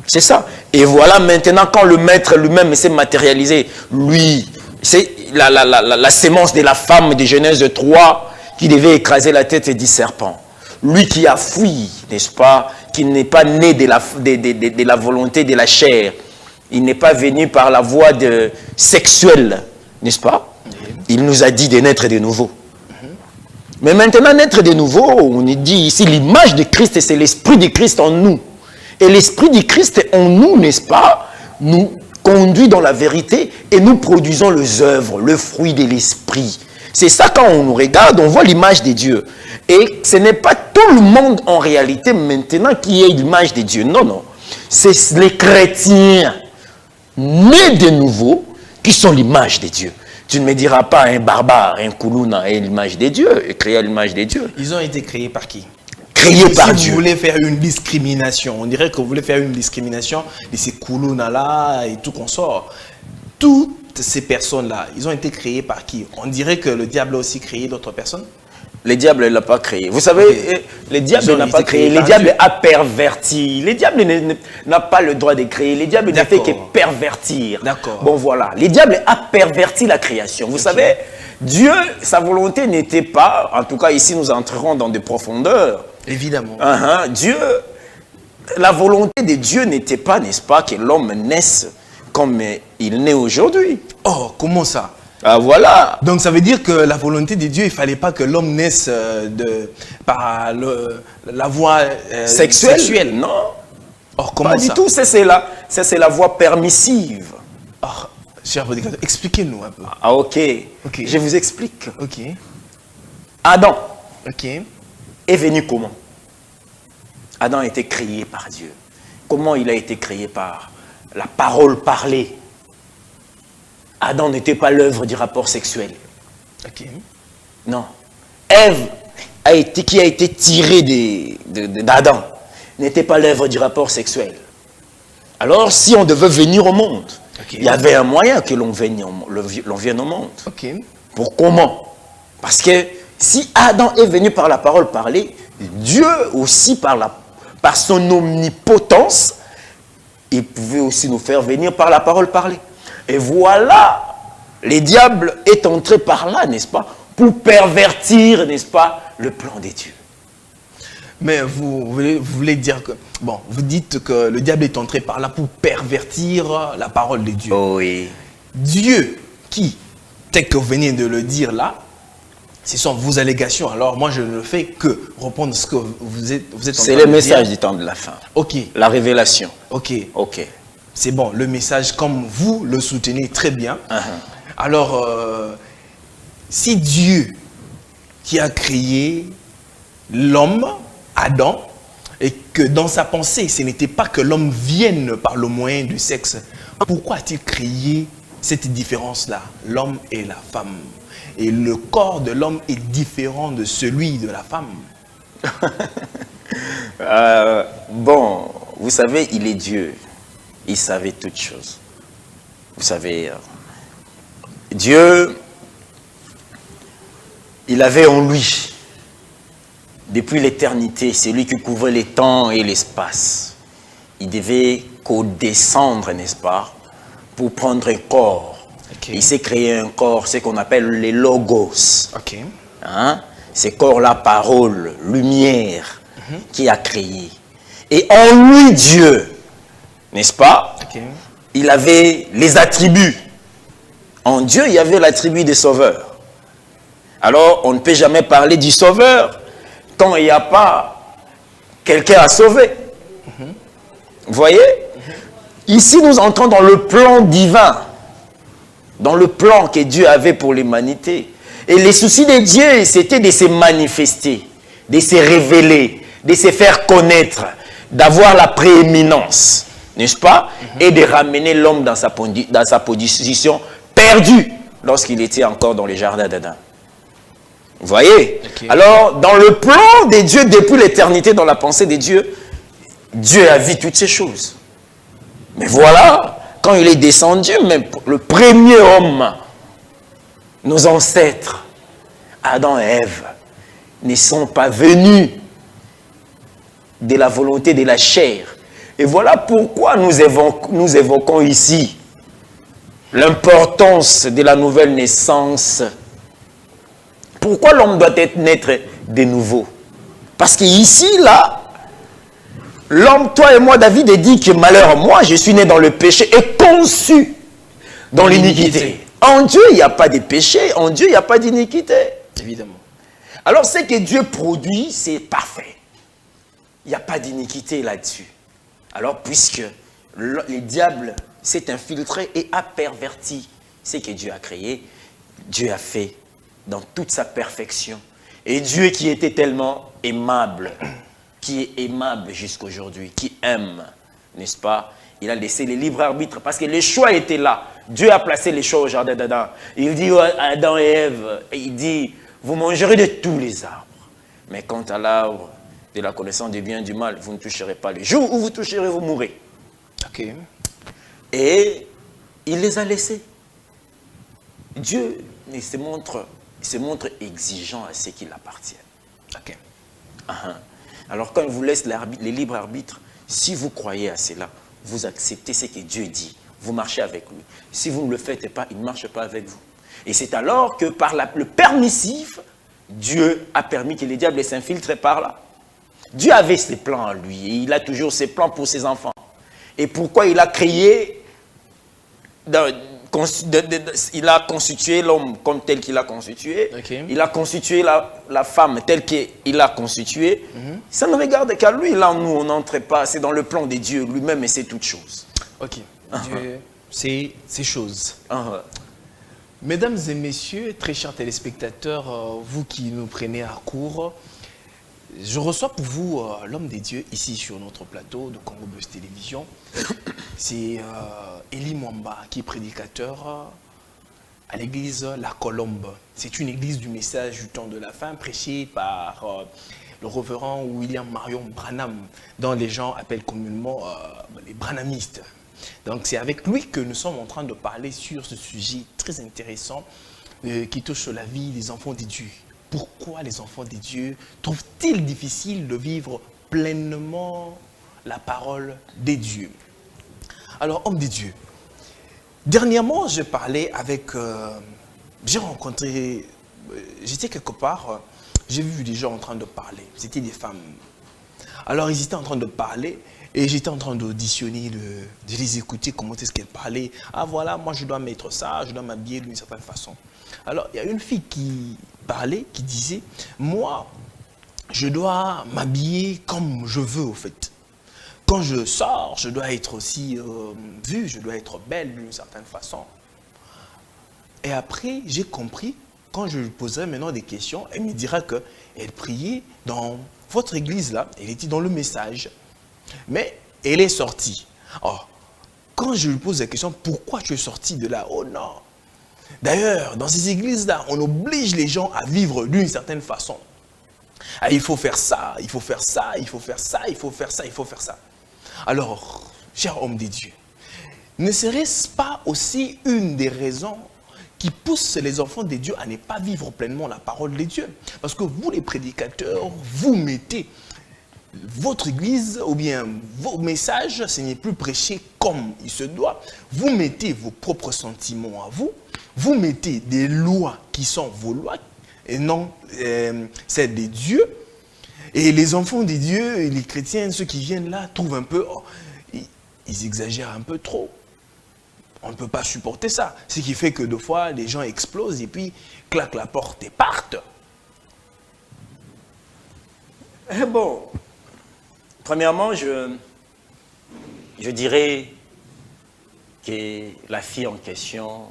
Speaker 2: C'est ça. Et voilà maintenant, quand le maître lui-même s'est matérialisé, lui, c'est la sémence de la femme de Genèse 3 qui devait écraser la tête du serpent. Lui qui a fui, n'est-ce pas, qui n'est pas né de la volonté de la chair. Il n'est pas venu par la voie sexuelle, n'est-ce pas? Il nous a dit de naître de nouveau. Mais maintenant, naître de nouveau, on dit ici, l'image de Christ, c'est l'esprit de Christ en nous. Et l'esprit de Christ en nous, n'est-ce pas, nous conduit dans la vérité et nous produisons les œuvres, le fruit de l'esprit. C'est ça, quand on nous regarde, on voit l'image de Dieu. Et ce n'est pas tout le monde en réalité maintenant qui est l'image de Dieu. Non, non. C'est les chrétiens nés de nouveau qui sont l'image de Dieu. Tu ne me diras pas un barbare, un koulouna est l'image de Dieu, créé à l'image de Dieu.
Speaker 1: Ils ont été créés par qui?
Speaker 2: Créés par Dieu.
Speaker 1: Si vous voulez faire une discrimination, on dirait que vous voulez faire une discrimination de ces koulounas-là et tout qu'on sort. Toutes ces personnes-là, ils ont été créées par qui? On dirait que le diable a aussi créé d'autres personnes?
Speaker 2: Le diable ne l'a pas créé. Vous savez, le diable n'a pas créé. Le diable a perverti. Le diable n'a pas le droit de créer. Le diable ne fait que pervertir.
Speaker 1: D'accord.
Speaker 2: Bon, voilà. Le diable a perverti la création. Vous savez, Dieu, sa volonté n'était pas, en tout cas ici nous entrerons dans des profondeurs.
Speaker 1: Évidemment.
Speaker 2: Dieu, la volonté de Dieu n'était pas, n'est-ce pas, que l'homme naisse comme il naît aujourd'hui.
Speaker 1: Oh, comment ça?
Speaker 2: Ah voilà.
Speaker 1: Donc ça veut dire que la volonté de Dieu, il ne fallait pas que l'homme naisse par la voie
Speaker 2: Sexuelle. Non.
Speaker 1: Or, comment
Speaker 2: Pas
Speaker 1: ça?
Speaker 2: du tout. Ça, c'est la voie permissive.
Speaker 1: Or, cher prédicateur, expliquez-nous un peu.
Speaker 2: Ah, ok.
Speaker 1: Ok.
Speaker 2: Je vous explique.
Speaker 1: Ok.
Speaker 2: Adam
Speaker 1: Ok.
Speaker 2: est venu comment? Adam a été créé par Dieu. Comment il a été créé? Par la parole parlée. Adam n'était pas l'œuvre du rapport sexuel.
Speaker 1: Ok.
Speaker 2: Non. Ève, qui a été tirée d'Adam, n'était pas l'œuvre du rapport sexuel. Alors, si on devait venir au monde,
Speaker 1: Ok.
Speaker 2: il y avait un moyen que l'on vienne au monde.
Speaker 1: Ok.
Speaker 2: Pour comment? Parce que si Adam est venu par la parole parlée, Dieu aussi par son omnipotence, il pouvait aussi nous faire venir par la parole parlée. Et voilà, le diable est entré par là, n'est-ce pas, pour pervertir, n'est-ce pas, le plan des dieux.
Speaker 1: Mais vous voulez dire que... Bon, vous dites que le diable est entré par là pour pervertir la parole de Dieu.
Speaker 2: Oh oui.
Speaker 1: Dieu qui, tel que vous venez de le dire là, ce sont vos allégations. Alors moi, je ne fais que reprendre ce que vous êtes en train de dire.
Speaker 2: C'est le message du temps de la fin.
Speaker 1: Ok.
Speaker 2: La révélation.
Speaker 1: Ok.
Speaker 2: Ok.
Speaker 1: C'est bon, le message, comme vous le soutenez très bien. Alors, si Dieu qui a créé l'homme, Adam, et que dans sa pensée, ce n'était pas que l'homme vienne par le moyen du sexe, pourquoi a-t-il créé cette différence-là, l'homme et la femme? Et le corps de l'homme est différent de celui de la femme.
Speaker 2: Bon, vous savez, il est Dieu. Il savait toutes choses. Vous savez, Dieu, il avait en lui, depuis l'éternité, c'est lui qui couvrait les temps et l'espace. Il devait co-descendre, n'est-ce pas, pour prendre un corps.
Speaker 1: Okay.
Speaker 2: Il s'est créé un corps, ce qu'on appelle les logos.
Speaker 1: Ok.
Speaker 2: Hein? Ces corps-là, parole, lumière, qui a créé. Et en lui, Dieu, n'est-ce pas?
Speaker 1: Okay.
Speaker 2: Il avait les attributs. En Dieu, il y avait l'attribut des sauveurs. Alors, on ne peut jamais parler du sauveur quand il n'y a pas quelqu'un à sauver. Vous voyez? Ici, nous entrons dans le plan divin, dans le plan que Dieu avait pour l'humanité. Et les soucis de Dieu, c'était de se manifester, de se révéler, de se faire connaître, d'avoir la prééminence, n'est-ce pas? Et de ramener l'homme dans sa position perdue lorsqu'il était encore dans le jardin d'Adam. Vous voyez? Okay. Alors, dans le plan de Dieu, depuis l'éternité, dans la pensée de Dieu, Dieu a vu toutes ces choses. Mais voilà, quand il est descendu, même le premier homme, nos ancêtres, Adam et Ève, ne sont pas venus de la volonté de la chair. Et voilà pourquoi nous évoquons ici l'importance de la nouvelle naissance. Pourquoi l'homme doit naître de nouveau? Parce qu'ici, là, l'homme, toi et moi, David, dit que malheur à moi, je suis né dans le péché et conçu dans l'iniquité. En Dieu, il n'y a pas de péché. En Dieu, il n'y a pas d'iniquité.
Speaker 1: Évidemment.
Speaker 2: Alors, ce que Dieu produit, c'est parfait. Il n'y a pas d'iniquité là-dessus. Alors, puisque le diable s'est infiltré et a perverti ce que Dieu a créé, Dieu a fait dans toute sa perfection. Et Dieu qui était tellement aimable, qui est aimable jusqu'aujourd'hui, qui aime, n'est-ce pas? Il a laissé le libre arbitre parce que les choix étaient là. Dieu a placé les choix au jardin d'Adam. Il dit à Adam et Ève, il dit, vous mangerez de tous les arbres. Mais quant à l'arbre de la connaissance du bien et du mal, vous ne toucherez pas. Le jour où vous toucherez, vous mourrez.
Speaker 1: Ok.
Speaker 2: Et il les a laissés. Dieu se montre exigeant à ceux qui l'appartiennent.
Speaker 1: Ok.
Speaker 2: Alors quand il vous laisse les libres arbitres, si vous croyez à cela, vous acceptez ce que Dieu dit, vous marchez avec lui. Si vous ne le faites pas, il ne marche pas avec vous. Et c'est alors que par le permissif, Dieu a permis que les diables s'infiltrent par là. Dieu avait ses plans à lui, et il a toujours ses plans pour ses enfants. Et pourquoi il a créé, il a constitué l'homme comme tel qu'il a constitué.
Speaker 1: Okay.
Speaker 2: Il a constitué la femme telle qu'il a constituée. Ça ne regarde qu'à lui. Là, nous, on n'entre pas. C'est dans le plan de Dieu lui-même et c'est toute chose.
Speaker 1: Ok. Dieu, c'est chose.
Speaker 2: Ah,
Speaker 1: Mesdames et messieurs, très chers téléspectateurs, vous qui nous prenez à court, je reçois pour vous l'homme des dieux ici sur notre plateau de Congo Buzz Télévision. C'est Élie Mwamba qui est prédicateur à l'église La Colombe. C'est une église du message du temps de la fin prêchée par le révérend William Marion Branham, dont les gens appellent communément les branhamistes. Donc c'est avec lui que nous sommes en train de parler sur ce sujet très intéressant qui touche la vie des enfants des dieux. Pourquoi les enfants des dieux trouvent-ils difficile de vivre pleinement la parole des dieux? Alors, homme des dieux, dernièrement, j'ai parlé avec... j'ai rencontré... J'étais quelque part, j'ai vu des gens en train de parler. C'était des femmes. Alors, ils étaient en train de parler et j'étais en train d'auditionner, de les écouter, comment est-ce qu'elles parlaient. Ah voilà, moi je dois mettre ça, je dois m'habiller d'une certaine façon. Alors, il y a une fille qui parlait, qui disait, moi, je dois m'habiller comme je veux, au fait. Quand je sors, je dois être aussi vue, je dois être belle d'une certaine façon. Et après, j'ai compris, quand je lui poserai maintenant des questions, elle me dira qu'elle priait dans votre église là, elle était dans le message. Mais elle est sortie. Alors, quand je lui pose la question, pourquoi tu es sortie de là? Oh non! D'ailleurs, dans ces églises-là, on oblige les gens à vivre d'une certaine façon. Ah, il faut faire ça, il faut faire ça, il faut faire ça, il faut faire ça, il faut faire ça. Alors, cher homme des dieux, ne serait-ce pas aussi une des raisons qui pousse les enfants des dieux à ne pas vivre pleinement la parole des dieux? Parce que vous, les prédicateurs, vous mettez votre église ou bien vos messages, ce n'est plus prêché comme il se doit. Vous mettez vos propres sentiments à vous. Vous mettez des lois qui sont vos lois et non celles des dieux. Et les enfants des dieux, et les chrétiens, ceux qui viennent là, trouvent un peu, oh, ils exagèrent un peu trop. On ne peut pas supporter ça. Ce qui fait que des fois, les gens explosent et puis claquent la porte et partent.
Speaker 2: Bon, premièrement, je dirais que la fille en question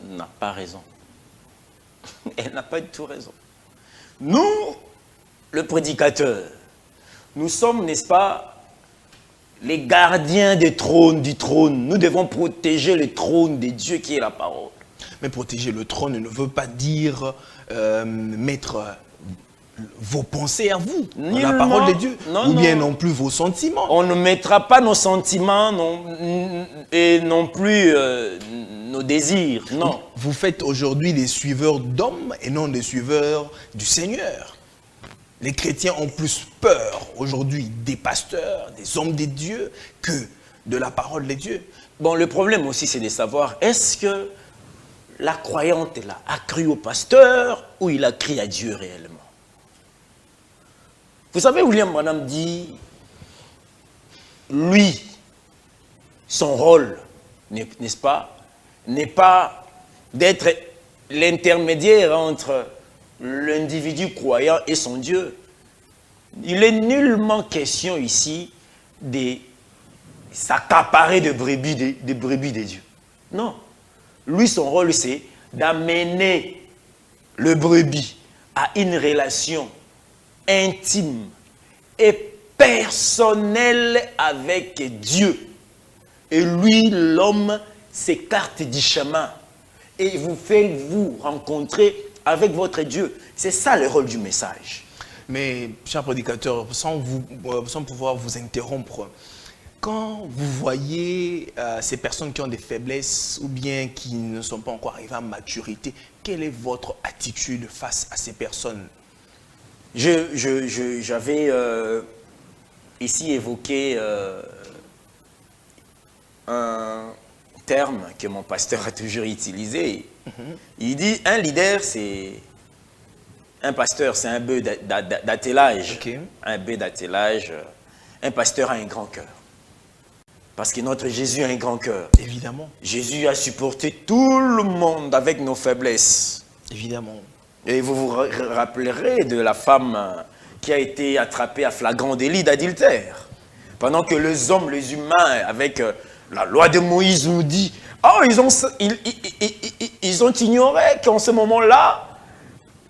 Speaker 2: n'a pas raison. Elle n'a pas du tout raison. Nous, le prédicateur, nous sommes, n'est-ce pas, les gardiens du trône. Nous devons protéger le trône de Dieu qui est la parole.
Speaker 1: Mais protéger le trône ne veut pas dire mettre vos pensées à vous, la parole de Dieu, ou bien non plus vos sentiments.
Speaker 2: On ne mettra pas nos sentiments et non plus nos désirs, non.
Speaker 1: Vous faites aujourd'hui des suiveurs d'hommes et non des suiveurs du Seigneur. Les chrétiens ont plus peur aujourd'hui des pasteurs, des hommes de Dieu, que de la parole de Dieu.
Speaker 2: Bon, le problème aussi, c'est de savoir, est-ce que la croyante là a cru au pasteur ou il a cru à Dieu réellement? Vous savez, William Branham dit, lui, son rôle, n'est-ce pas, n'est pas d'être l'intermédiaire entre l'individu croyant et son Dieu. Il est nullement question ici de s'accaparer de brebis des dieux. Non. Lui, son rôle, c'est d'amener le brebis à une relation intime et personnelle avec Dieu. Et lui, l'homme, s'écarte du chemin et vous fait vous rencontrer avec votre Dieu. C'est ça le rôle du message.
Speaker 1: Mais, cher prédicateur, sans pouvoir vous interrompre, quand vous voyez ces personnes qui ont des faiblesses ou bien qui ne sont pas encore arrivées à maturité, quelle est votre attitude face à ces personnes?
Speaker 2: J'avais ici évoqué un terme que mon pasteur a toujours utilisé. Il dit, un leader, c'est... Un pasteur, c'est un bœuf d'attelage.
Speaker 1: Okay.
Speaker 2: Un bœuf d'attelage. Un pasteur a un grand cœur. Parce que notre Jésus a un grand cœur.
Speaker 1: Évidemment.
Speaker 2: Jésus a supporté tout le monde avec nos faiblesses.
Speaker 1: Évidemment.
Speaker 2: Et vous vous rappellerez de la femme qui a été attrapée à flagrant délit d'adultère. Pendant que les hommes, les humains, avec la loi de Moïse nous dit, oh, ils ont ignoré qu'en ce moment-là,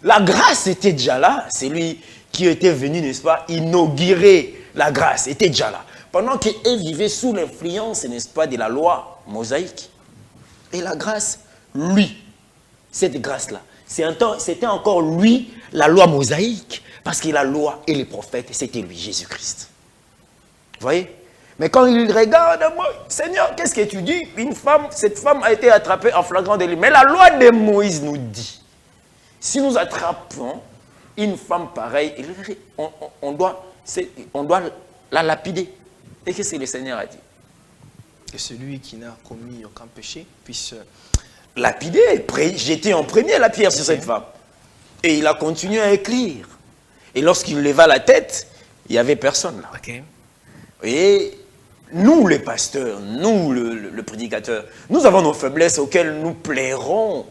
Speaker 2: la grâce était déjà là. C'est lui qui était venu, n'est-ce pas, inaugurer la grâce, était déjà là. Pendant qu'elle vivait sous l'influence, n'est-ce pas, de la loi mosaïque. Et la grâce, lui, cette grâce-là, c'était encore lui, la loi mosaïque, parce que la loi et les prophètes, c'était lui, Jésus-Christ. Vous voyez? Mais quand il regarde, Seigneur, qu'est-ce que tu dis? Cette femme a été attrapée en flagrant délit. Mais la loi de Moïse nous dit, si nous attrapons une femme pareille, on doit la lapider. Et qu'est-ce que le Seigneur a dit?
Speaker 1: Que celui qui n'a commis aucun péché puisse
Speaker 2: lapider, jeter en premier la pierre sur cette femme. Et il a continué à écrire. Et lorsqu'il leva la tête, il n'y avait personne là.
Speaker 1: Okay.
Speaker 2: Et nous, les pasteurs, nous, le prédicateur, nous avons nos faiblesses auxquelles nous plairons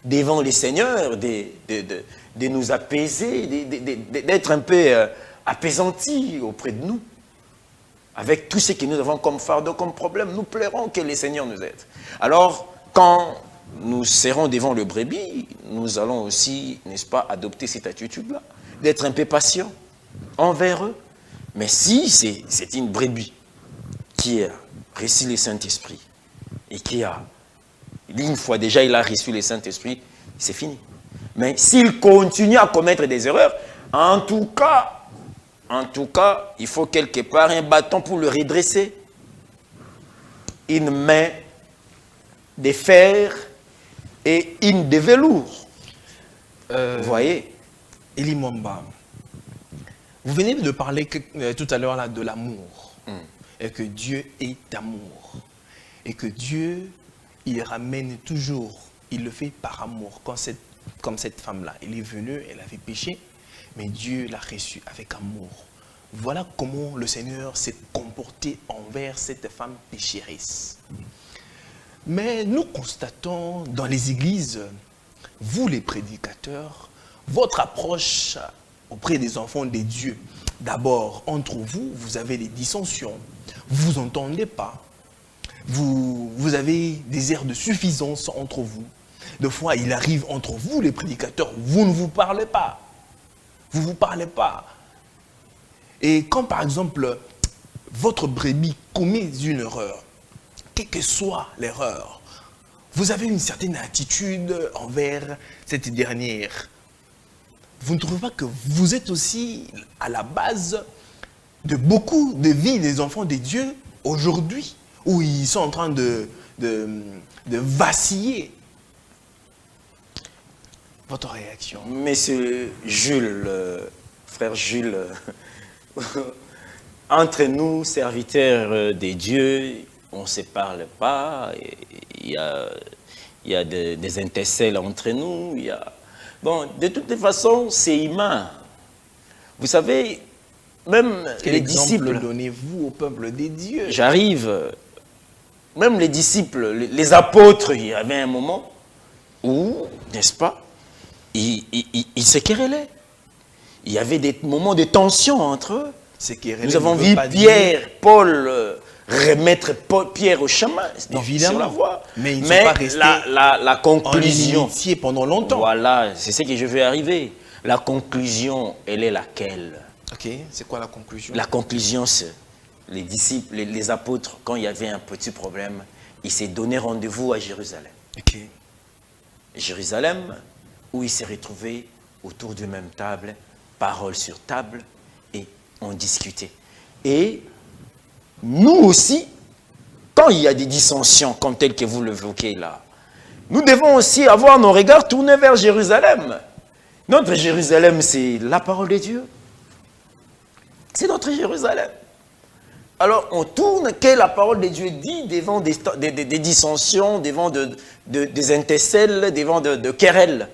Speaker 2: devant les seigneurs, de nous apaiser, d'être un peu apaisantis auprès de nous. Avec tout ce que nous avons comme fardeau, comme problème, nous plairons que les seigneurs nous aident. Alors, quand nous serons devant le brebis, nous allons aussi, n'est-ce pas, adopter cette attitude-là, d'être un peu patient envers eux. Mais si c'est une brebis qui a reçu le Saint-Esprit et qui a, une fois déjà il a reçu le Saint-Esprit, c'est fini. Mais s'il continue à commettre des erreurs, en tout cas, il faut quelque part un bâton pour le redresser. Une main de fer et une de velours. Vous voyez?
Speaker 1: Elie Mwamba, vous venez de parler tout à l'heure là de l'amour. Et que Dieu est amour. Et que Dieu, il ramène toujours, il le fait par amour. Comme cette femme-là, elle est venue, elle avait péché, mais Dieu l'a reçue avec amour. Voilà comment le Seigneur s'est comporté envers cette femme pécheresse. Mais nous constatons dans les églises, vous les prédicateurs, votre approche auprès des enfants de Dieu. D'abord, entre vous, vous avez des dissensions. Vous vous entendez pas. Vous avez des airs de suffisance entre vous. Des fois, il arrive entre vous, les prédicateurs, vous ne vous parlez pas. Vous ne vous parlez pas. Et quand, par exemple, votre brebis commet une erreur, quelle que soit l'erreur, vous avez une certaine attitude envers cette dernière. Vous ne trouvez pas que vous êtes aussi à la base de beaucoup de vies des enfants de Dieu aujourd'hui, où ils sont en train de vaciller? Votre réaction?
Speaker 2: Monsieur Jules, frère Jules, entre nous, serviteurs de Dieu, on ne se parle pas, il y a des intercelles entre nous, Bon, de toutes les façons, c'est humain. Vous savez, même les disciples...
Speaker 1: Quel exemple donnez-vous au peuple des dieux?
Speaker 2: J'arrive, même les disciples, les apôtres, il y avait un moment où, n'est-ce pas, ils se querellaient. Il y avait des moments de tension entre eux. Nous avons vu Pierre, Paul, remettre Pierre au chemin, sur la voie.
Speaker 1: Mais ils ne sont pas restés
Speaker 2: la conclusion,
Speaker 1: en inimitié pendant longtemps.
Speaker 2: Voilà, c'est ce que je veux arriver. La conclusion, elle est laquelle?
Speaker 1: Ok, c'est quoi la conclusion?
Speaker 2: La conclusion, c'est les disciples, les apôtres, quand il y avait un petit problème, ils s'est donné rendez-vous à Jérusalem.
Speaker 1: Ok.
Speaker 2: Jérusalem, où ils s'est retrouvés autour d'une même table, parole sur table, et on discutait. Et nous aussi, quand il y a des dissensions comme telles que vous l'évoquez là, nous devons aussi avoir nos regards tournés vers Jérusalem. Notre Jérusalem, c'est la parole de Dieu. C'est notre Jérusalem. Alors, on tourne que la parole de Dieu dit devant des dissensions, devant des intercelles, devant de querelles.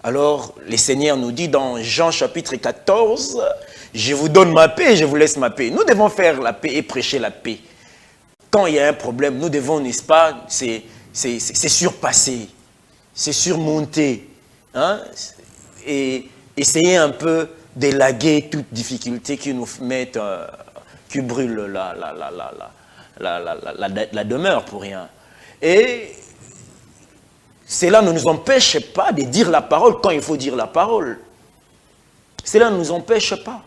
Speaker 2: Alors, le Seigneur nous dit dans Jean chapitre 14, « Je vous donne ma paix et je vous laisse ma paix ». Nous devons faire la paix et prêcher la paix. quand il y a un problème, nous devons, n'est-ce pas, c'est surpasser, c'est surmonter, hein, et essayer un peu d'élaguer toute difficulté qui nous mette, qui brûle la demeure pour rien. Et cela ne nous empêche pas de dire la parole quand il faut dire la parole. Cela ne nous empêche pas.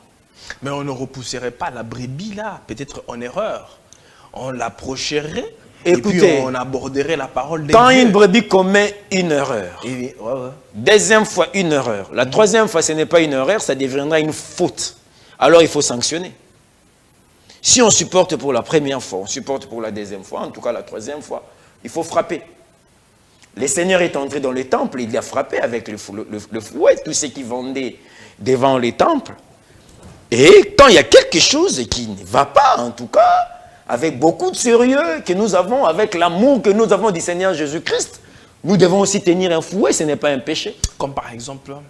Speaker 1: Mais on ne repousserait pas la brebis là, peut-être en erreur. On l'approcherait et puis on aborderait la parole de Dieu.
Speaker 2: Quand une brebis commet une erreur,
Speaker 1: ouais.
Speaker 2: Deuxième fois une erreur, la troisième fois ce n'est pas une erreur, ça deviendra une faute. Alors il faut sanctionner. Si on supporte pour la première fois, on supporte pour la deuxième fois, en tout cas la troisième fois, il faut frapper. Le Seigneur est entré dans le temple, il a frappé avec le fouet, tous ceux qui vendaient devant les temples. Et quand il y a quelque chose qui ne va pas, en tout cas, avec beaucoup de sérieux que nous avons, avec l'amour que nous avons du Seigneur Jésus-Christ, nous devons aussi tenir un fouet, ce n'est pas un péché.
Speaker 1: Comme par exemple,
Speaker 2: oui.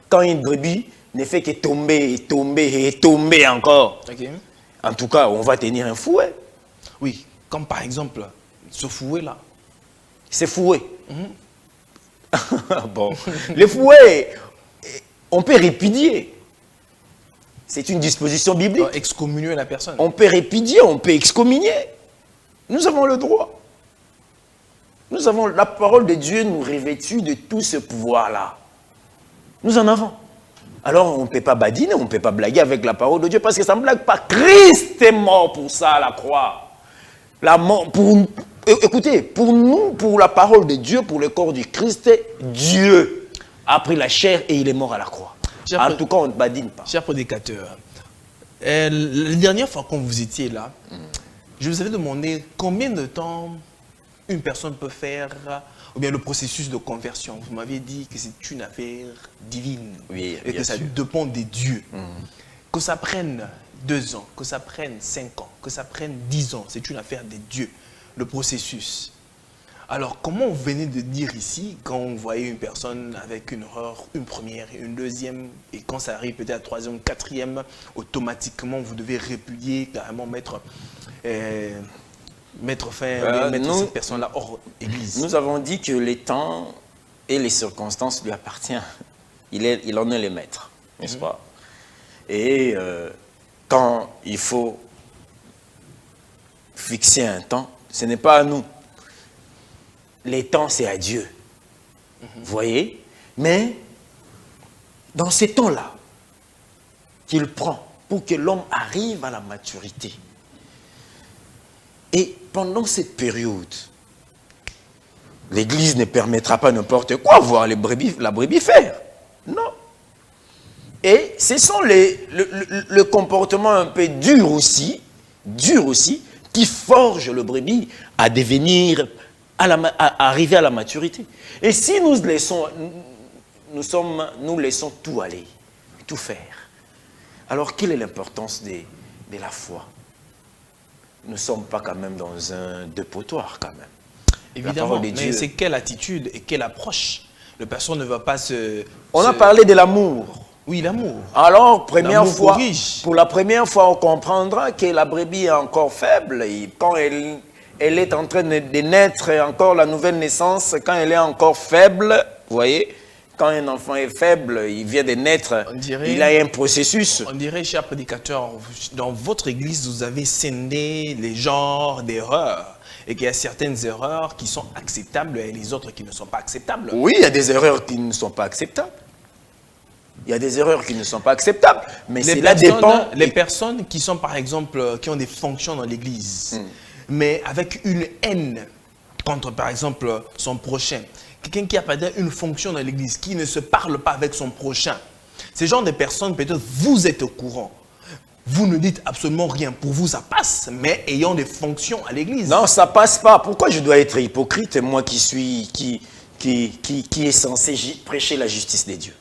Speaker 2: Quand une brebis ne fait que tomber et tomber et tomber encore.
Speaker 1: Okay.
Speaker 2: En tout cas, on va tenir un fouet.
Speaker 1: Oui, comme par exemple, ce fouet-là.
Speaker 2: C'est fouet. Bon, le fouet, on peut répudier. C'est une disposition biblique.
Speaker 1: Excommunier la personne.
Speaker 2: On peut répudier, on peut excommunier. Nous avons le droit. Nous avons la parole de Dieu nous revêtue de tout ce pouvoir-là. Nous en avons. Alors on ne peut pas badiner, on ne peut pas blaguer avec la parole de Dieu parce que ça ne blague pas. Christ est mort pour ça à la croix. La mort, écoutez, pour nous, pour la parole de Dieu, pour le corps du Christ, Dieu a pris la chair et il est mort à la croix. En tout cas, on ne badine pas.
Speaker 1: Cher prédicateur, la dernière fois quand vous étiez là, je vous avais demandé combien de temps une personne peut faire, ou bien le processus de conversion. Vous m'aviez dit que c'est une affaire divine,
Speaker 2: oui,
Speaker 1: et que ça dépend des dieux. Que ça prenne 2 ans, que ça prenne 5 ans, que ça prenne 10 ans, c'est une affaire des dieux, le processus. Alors, comment vous venez de dire ici, quand vous voyez une personne avec une erreur, une première et une deuxième, et quand ça arrive peut-être à la troisième, quatrième, automatiquement, vous devez répudier, carrément mettre cette personne-là hors église.
Speaker 2: Nous avons dit que les temps et les circonstances lui appartiennent. Il en est le maître, n'est-ce pas? Et quand il faut fixer un temps, ce n'est pas à nous. Les temps, c'est à Dieu. Vous voyez? Mais dans ces temps-là qu'il prend pour que l'homme arrive à la maturité, et pendant cette période, l'Église ne permettra pas n'importe quoi, voir la brebis faire. Non. Et ce sont le comportement un peu dur aussi, qui forge le brebis à devenir, à arriver à la maturité. Et si nous laissons tout aller, tout faire, alors quelle est l'importance de la foi? Nous ne sommes pas quand même dans un dépotoir quand même.
Speaker 1: Évidemment, mais c'est quelle attitude et quelle approche? La personne ne va pas se...
Speaker 2: On a parlé de l'amour.
Speaker 1: Oui, l'amour.
Speaker 2: Alors, pour la première fois, on comprendra que la brebis est encore faible. Et quand elle est en train de naître, encore la nouvelle naissance, quand elle est encore faible, vous voyez, quand un enfant est faible, il vient de naître, il a un processus.
Speaker 1: On dirait, cher prédicateur, dans votre église, vous avez scindé les genres d'erreurs. Et qu'il y a certaines erreurs qui sont acceptables et les autres qui ne sont pas acceptables.
Speaker 2: Oui, il y a des erreurs qui ne sont pas acceptables. Il y a des erreurs qui ne sont pas acceptables, mais cela dépend...
Speaker 1: Les personnes qui sont, par exemple, qui ont des fonctions dans l'église, mais avec une haine contre, par exemple, son prochain. Quelqu'un qui a pas une fonction dans l'église, qui ne se parle pas avec son prochain. Ces genres de personnes, peut-être, vous êtes au courant. Vous ne dites absolument rien. Pour vous, ça passe, mais ayant des fonctions à l'église.
Speaker 2: Non, ça passe pas. Pourquoi je dois être hypocrite, moi qui est censé prêcher la justice des dieux?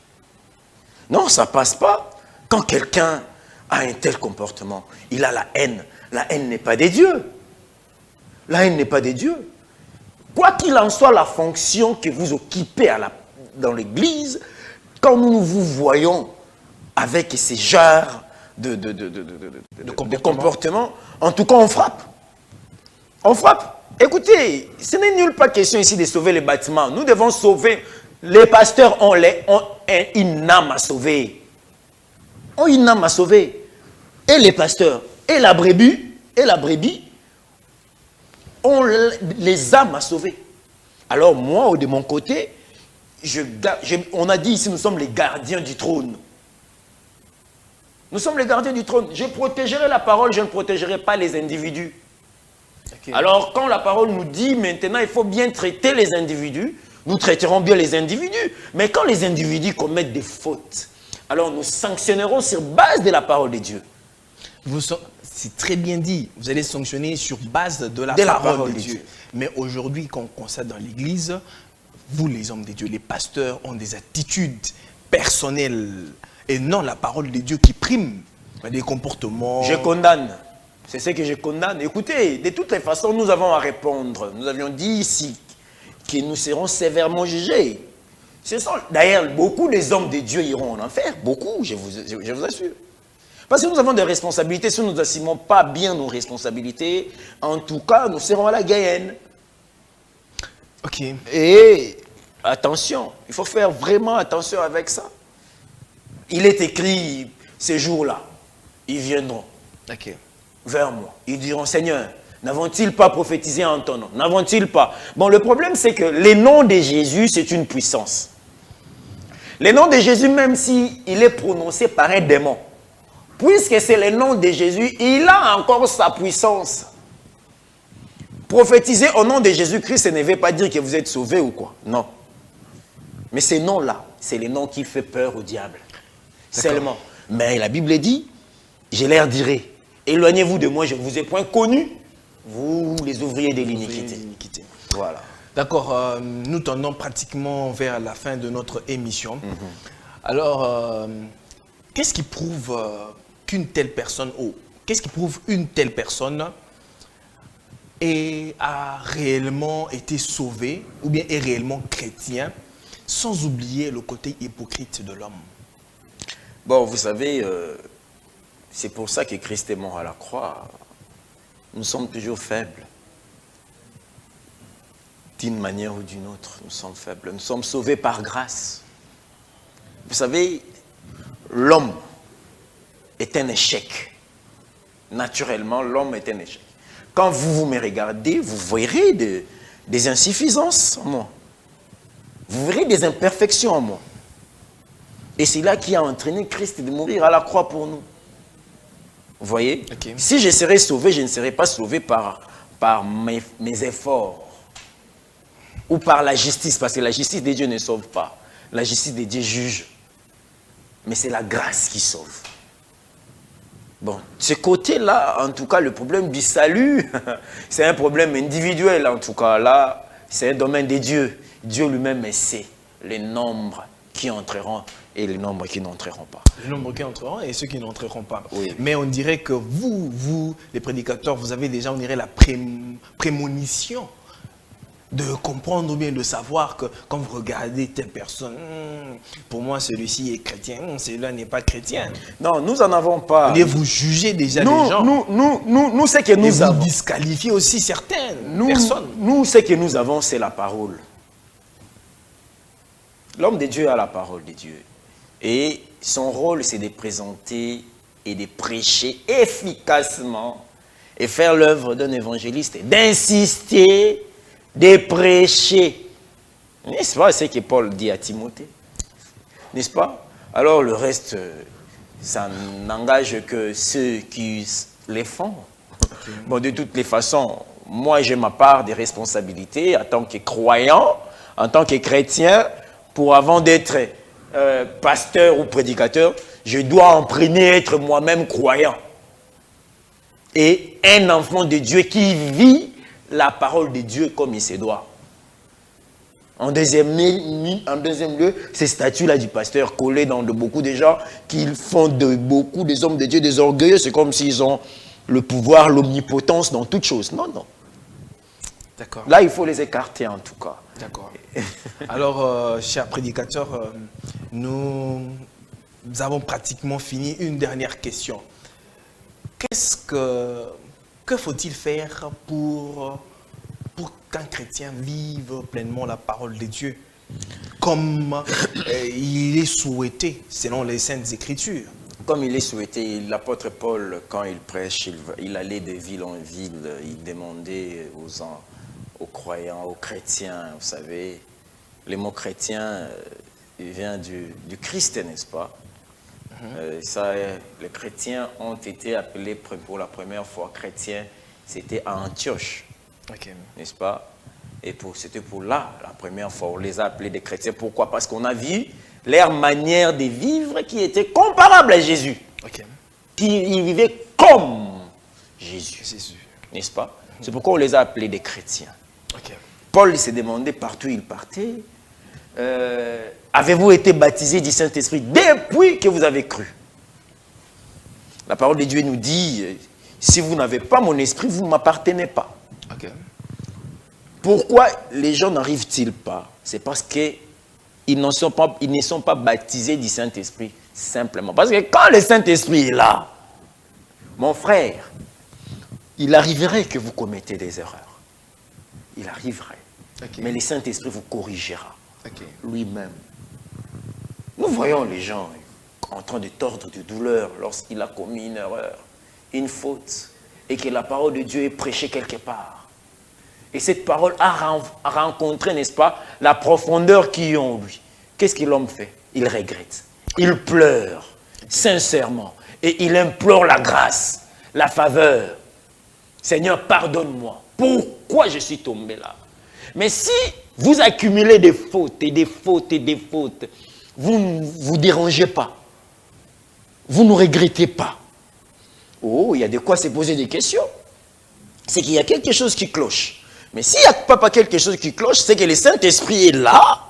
Speaker 2: Non, ça passe pas. Quand quelqu'un a un tel comportement, il a la haine. La haine n'est pas des dieux. La haine n'est pas des dieux. Quoi qu'il en soit, la fonction que vous occupez dans l'église, quand nous vous voyons avec ces genres
Speaker 3: de comportement. En tout cas, on frappe. On frappe. Écoutez, ce n'est nulle part question ici de sauver les bâtiments. Nous devons sauver. Les pasteurs ont une âme à sauver. Ont une âme à sauver. Et les pasteurs, et la brebis ont les âmes à sauver. Alors moi, de mon côté, on a dit ici, nous sommes les gardiens du trône. Nous sommes les gardiens du trône. Je protégerai la parole, je ne protégerai pas les individus. Okay. Alors, quand la parole nous dit maintenant, il faut bien traiter les individus, nous traiterons bien les individus. Mais quand les individus commettent des fautes, alors nous sanctionnerons sur base de la parole de Dieu.
Speaker 1: C'est très bien dit. Vous allez sanctionner sur base de la parole de Dieu. Mais aujourd'hui, quand on constate dans l'Église, vous les hommes de Dieu, les pasteurs ont des attitudes personnelles et non la parole de Dieu qui prime. Des comportements...
Speaker 3: Je condamne. C'est ce que je condamne. Écoutez, de toutes les façons, nous avons à répondre. Nous avions dit ici que nous serons sévèrement jugés. D'ailleurs, beaucoup des hommes de Dieu iront en enfer. Beaucoup, je vous assure. Parce que nous avons des responsabilités. Si nous n'assumons pas bien nos responsabilités, en tout cas, nous serons à la Guyenne.
Speaker 1: Ok.
Speaker 3: Et attention, il faut faire vraiment attention avec ça. Il est écrit, ces jours-là, ils viendront vers moi. Ils diront, Seigneur, n'avons-ils pas prophétisé en ton nom? N'avons-ils pas? Bon, le problème, c'est que le nom de Jésus, c'est une puissance. Le nom de Jésus, même s'il est prononcé par un démon, puisque c'est le nom de Jésus, il a encore sa puissance. Prophétiser au nom de Jésus-Christ, ça ne veut pas dire que vous êtes sauvé ou quoi. Non. Mais ces noms-là, c'est les noms qui font peur au diable. Seulement. Mais la Bible dit, je leur dirai, éloignez-vous de moi, je ne vous ai point connu, vous les ouvriers de l'iniquité. Voilà.
Speaker 1: D'accord, nous tendons pratiquement vers la fin de notre émission. Alors, qu'est-ce qui prouve qu'une telle personne, qu'est-ce qui prouve une telle personne a réellement été sauvée ou bien est réellement chrétien, sans oublier le côté hypocrite de l'homme?
Speaker 3: Bon, vous savez, c'est pour ça que Christ est mort à la croix. Nous sommes toujours faibles. D'une manière ou d'une autre, nous sommes faibles. Nous sommes sauvés par grâce. Vous savez, l'homme est un échec. Naturellement, l'homme est un échec. Quand vous me regardez, vous verrez des insuffisances en moi. Vous verrez des imperfections en moi. Et c'est là qui a entraîné Christ de mourir à la croix pour nous. Vous voyez? Si je serais sauvé, je ne serais pas sauvé par mes efforts. Ou par la justice, parce que la justice de Dieu ne sauve pas. La justice de Dieu juge. Mais c'est la grâce qui sauve. Bon, ce côté-là, en tout cas, le problème du salut, c'est un problème individuel, en tout cas. Là, c'est un domaine de Dieu. Dieu lui-même sait les nombres qui entreront et les nombres qui n'entreront pas.
Speaker 1: Les nombres qui entreront et ceux qui n'entreront pas.
Speaker 3: Oui.
Speaker 1: Mais on dirait que vous, les prédicateurs, vous avez déjà, on dirait, la prémonition de comprendre ou bien de savoir que quand vous regardez telle personne, pour moi celui-ci est chrétien, celui-là n'est pas chrétien.
Speaker 3: Non, nous n'en avons pas.
Speaker 1: Et vous jugez déjà les gens.
Speaker 3: Nous, ce que nous avons.
Speaker 1: Vous disqualifiez aussi certaines personnes.
Speaker 3: Nous, ce que nous avons, c'est la parole. L'homme de Dieu a la parole de Dieu. Et son rôle, c'est de présenter et de prêcher efficacement et faire l'œuvre d'un évangéliste, d'insister, de prêcher. N'est-ce pas ce que Paul dit à Timothée? N'est-ce pas? Alors le reste, ça n'engage que ceux qui les font. Bon, de toutes les façons, moi j'ai ma part des responsabilités en tant que croyant, en tant que chrétien, pour avant d'être pasteur ou prédicateur, je dois en premier être moi-même croyant. Et un enfant de Dieu qui vit la parole de Dieu comme il se doit. En deuxième lieu, ces statuts-là du pasteur collés dans beaucoup de gens qui font de beaucoup des hommes de Dieu des orgueilleux. C'est comme s'ils ont le pouvoir, l'omnipotence dans toutes choses. Non, non.
Speaker 1: D'accord.
Speaker 3: Là, il faut les écarter en tout cas.
Speaker 1: D'accord. Alors, chers prédicateurs, nous avons pratiquement fini. Une dernière question. que faut-il faire pour qu'un chrétien vive pleinement la parole de Dieu comme il est souhaité selon les Saintes Écritures?
Speaker 3: Comme il est souhaité, l'apôtre Paul, quand il prêche, il allait de ville en ville, il demandait aux croyants, aux chrétiens, vous savez, les mots chrétien vient du Christ, n'est-ce pas? Les chrétiens ont été appelés pour la première fois chrétiens, c'était à Antioche, n'est-ce pas? Et c'était pour là, la première fois, on les a appelés des chrétiens. Pourquoi? Parce qu'on a vu leur manière de vivre qui était comparable à Jésus. Ils vivaient comme Jésus, n'est-ce pas? C'est pourquoi on les a appelés des chrétiens. Paul s'est demandé partout où il partait, avez-vous été baptisé du Saint-Esprit depuis que vous avez cru? La parole de Dieu nous dit, si vous n'avez pas mon esprit, vous ne m'appartenez pas. Pourquoi les gens n'arrivent-ils pas? C'est parce qu'ils ne sont pas baptisés du Saint-Esprit, simplement. Parce que quand le Saint-Esprit est là, mon frère, il arriverait que vous commettez des erreurs. Il arriverait. Mais le Saint-Esprit vous corrigera lui-même. Nous voyons les gens en train de tordre de douleur lorsqu'il a commis une erreur, une faute, et que la parole de Dieu est prêchée quelque part. Et cette parole a rencontré, n'est-ce pas, la profondeur qui est en lui. Qu'est-ce que l'homme fait? Il regrette. Il pleure, sincèrement. Et il implore la grâce, la faveur. Seigneur, pardonne-moi. Pourquoi je suis tombé là? Mais si vous accumulez des fautes et des fautes et des fautes, vous ne vous dérangez pas. Vous ne regrettez pas. Oh, il y a de quoi se poser des questions. C'est qu'il y a quelque chose qui cloche. Mais s'il n'y a pas quelque chose qui cloche, c'est que le Saint-Esprit est là.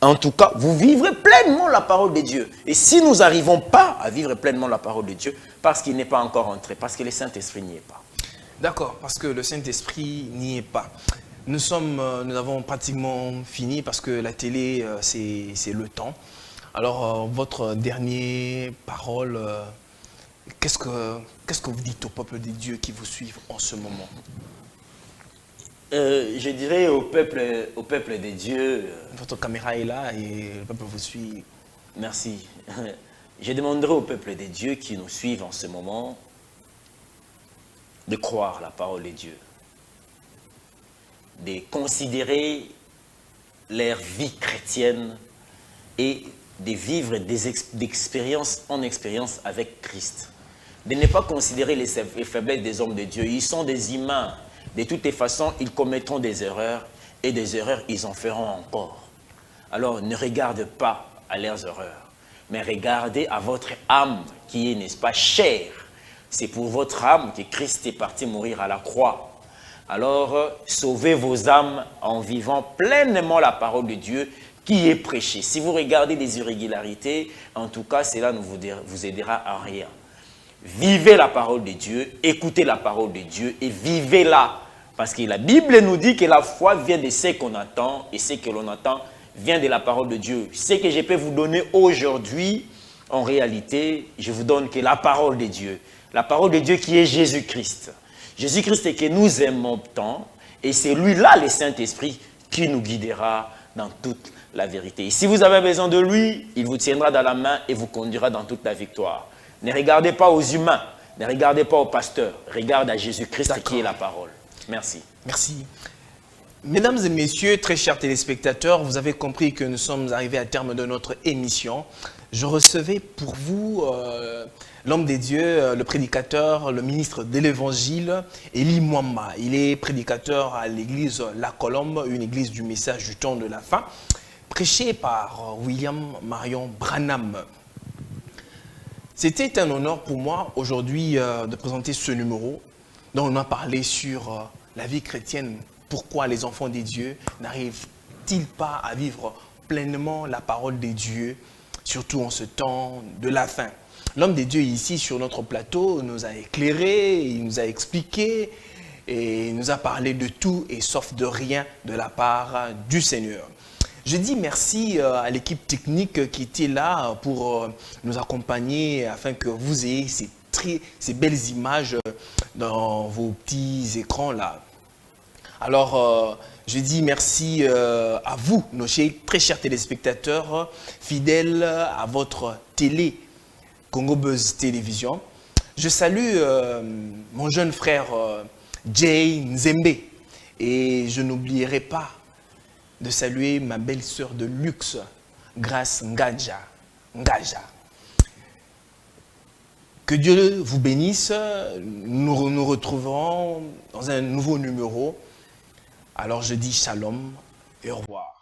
Speaker 3: En tout cas, vous vivrez pleinement la parole de Dieu. Et si nous n'arrivons pas à vivre pleinement la parole de Dieu, parce qu'il n'est pas encore entré, parce que le Saint-Esprit n'y est pas.
Speaker 1: D'accord, parce que le Saint-Esprit n'y est pas. Nous avons pratiquement fini parce que la télé, c'est le temps. Alors, votre dernière parole, qu'est-ce que vous dites au peuple de Dieu qui vous suivent en ce moment?
Speaker 3: Je dirais au peuple de Dieu...
Speaker 1: Votre caméra est là et le peuple vous suit.
Speaker 3: Merci. Je demanderai au peuple de Dieu qui nous suivent en ce moment de croire la parole de Dieu, de considérer leur vie chrétienne et de vivre d'expérience en expérience avec Christ. De ne pas considérer les faiblesses des hommes de Dieu. Ils sont des humains. De toutes les façons, ils commettront des erreurs et des erreurs, ils en feront encore. Alors, ne regardez pas à leurs erreurs, mais regardez à votre âme qui est, n'est-ce pas, chère. C'est pour votre âme que Christ est parti mourir à la croix. Alors, sauvez vos âmes en vivant pleinement la parole de Dieu qui est prêchée. Si vous regardez des irrégularités, en tout cas, cela ne vous aidera à rien. Vivez la parole de Dieu, écoutez la parole de Dieu et vivez-la. Parce que la Bible nous dit que la foi vient de ce qu'on attend et ce que l'on attend vient de la parole de Dieu. Ce que je peux vous donner aujourd'hui, en réalité, je vous donne que la parole de Dieu. La parole de Dieu qui est Jésus-Christ. Jésus-Christ que nous aimons tant et c'est lui-là, le Saint-Esprit, qui nous guidera dans toute la vérité. Et si vous avez besoin de lui, il vous tiendra dans la main et vous conduira dans toute la victoire. Ne regardez pas aux humains, ne regardez pas aux pasteurs, regardez à Jésus-Christ qui est la parole. Merci.
Speaker 1: Merci. Mesdames et messieurs, très chers téléspectateurs, vous avez compris que nous sommes arrivés à terme de notre émission. Je recevais pour vous l'homme des dieux, le prédicateur, le ministre de l'Évangile, Élie Mwamba. Il est prédicateur à l'église La Colombe, une église du message du temps de la fin, prêché par William Marion Branham. C'était un honneur pour moi aujourd'hui de présenter ce numéro dont on a parlé sur la vie chrétienne. Pourquoi les enfants des dieux n'arrivent-ils pas à vivre pleinement la parole des dieux, surtout en ce temps de la fin? L'homme des dieux ici sur notre plateau nous a éclairé, il nous a expliqué et il nous a parlé de tout et sauf de rien de la part du Seigneur. Je dis merci à l'équipe technique qui était là pour nous accompagner afin que vous ayez ces ces belles images dans vos petits écrans là. Alors, je dis merci à vous, nos très chers téléspectateurs, fidèles à votre télé, Congo Buzz Télévision. Je salue mon jeune frère Jay Nzembe et je n'oublierai pas de saluer ma belle-sœur de luxe, Grace Ngaja. Que Dieu vous bénisse. Nous nous retrouverons dans un nouveau numéro. Alors je dis shalom et au revoir.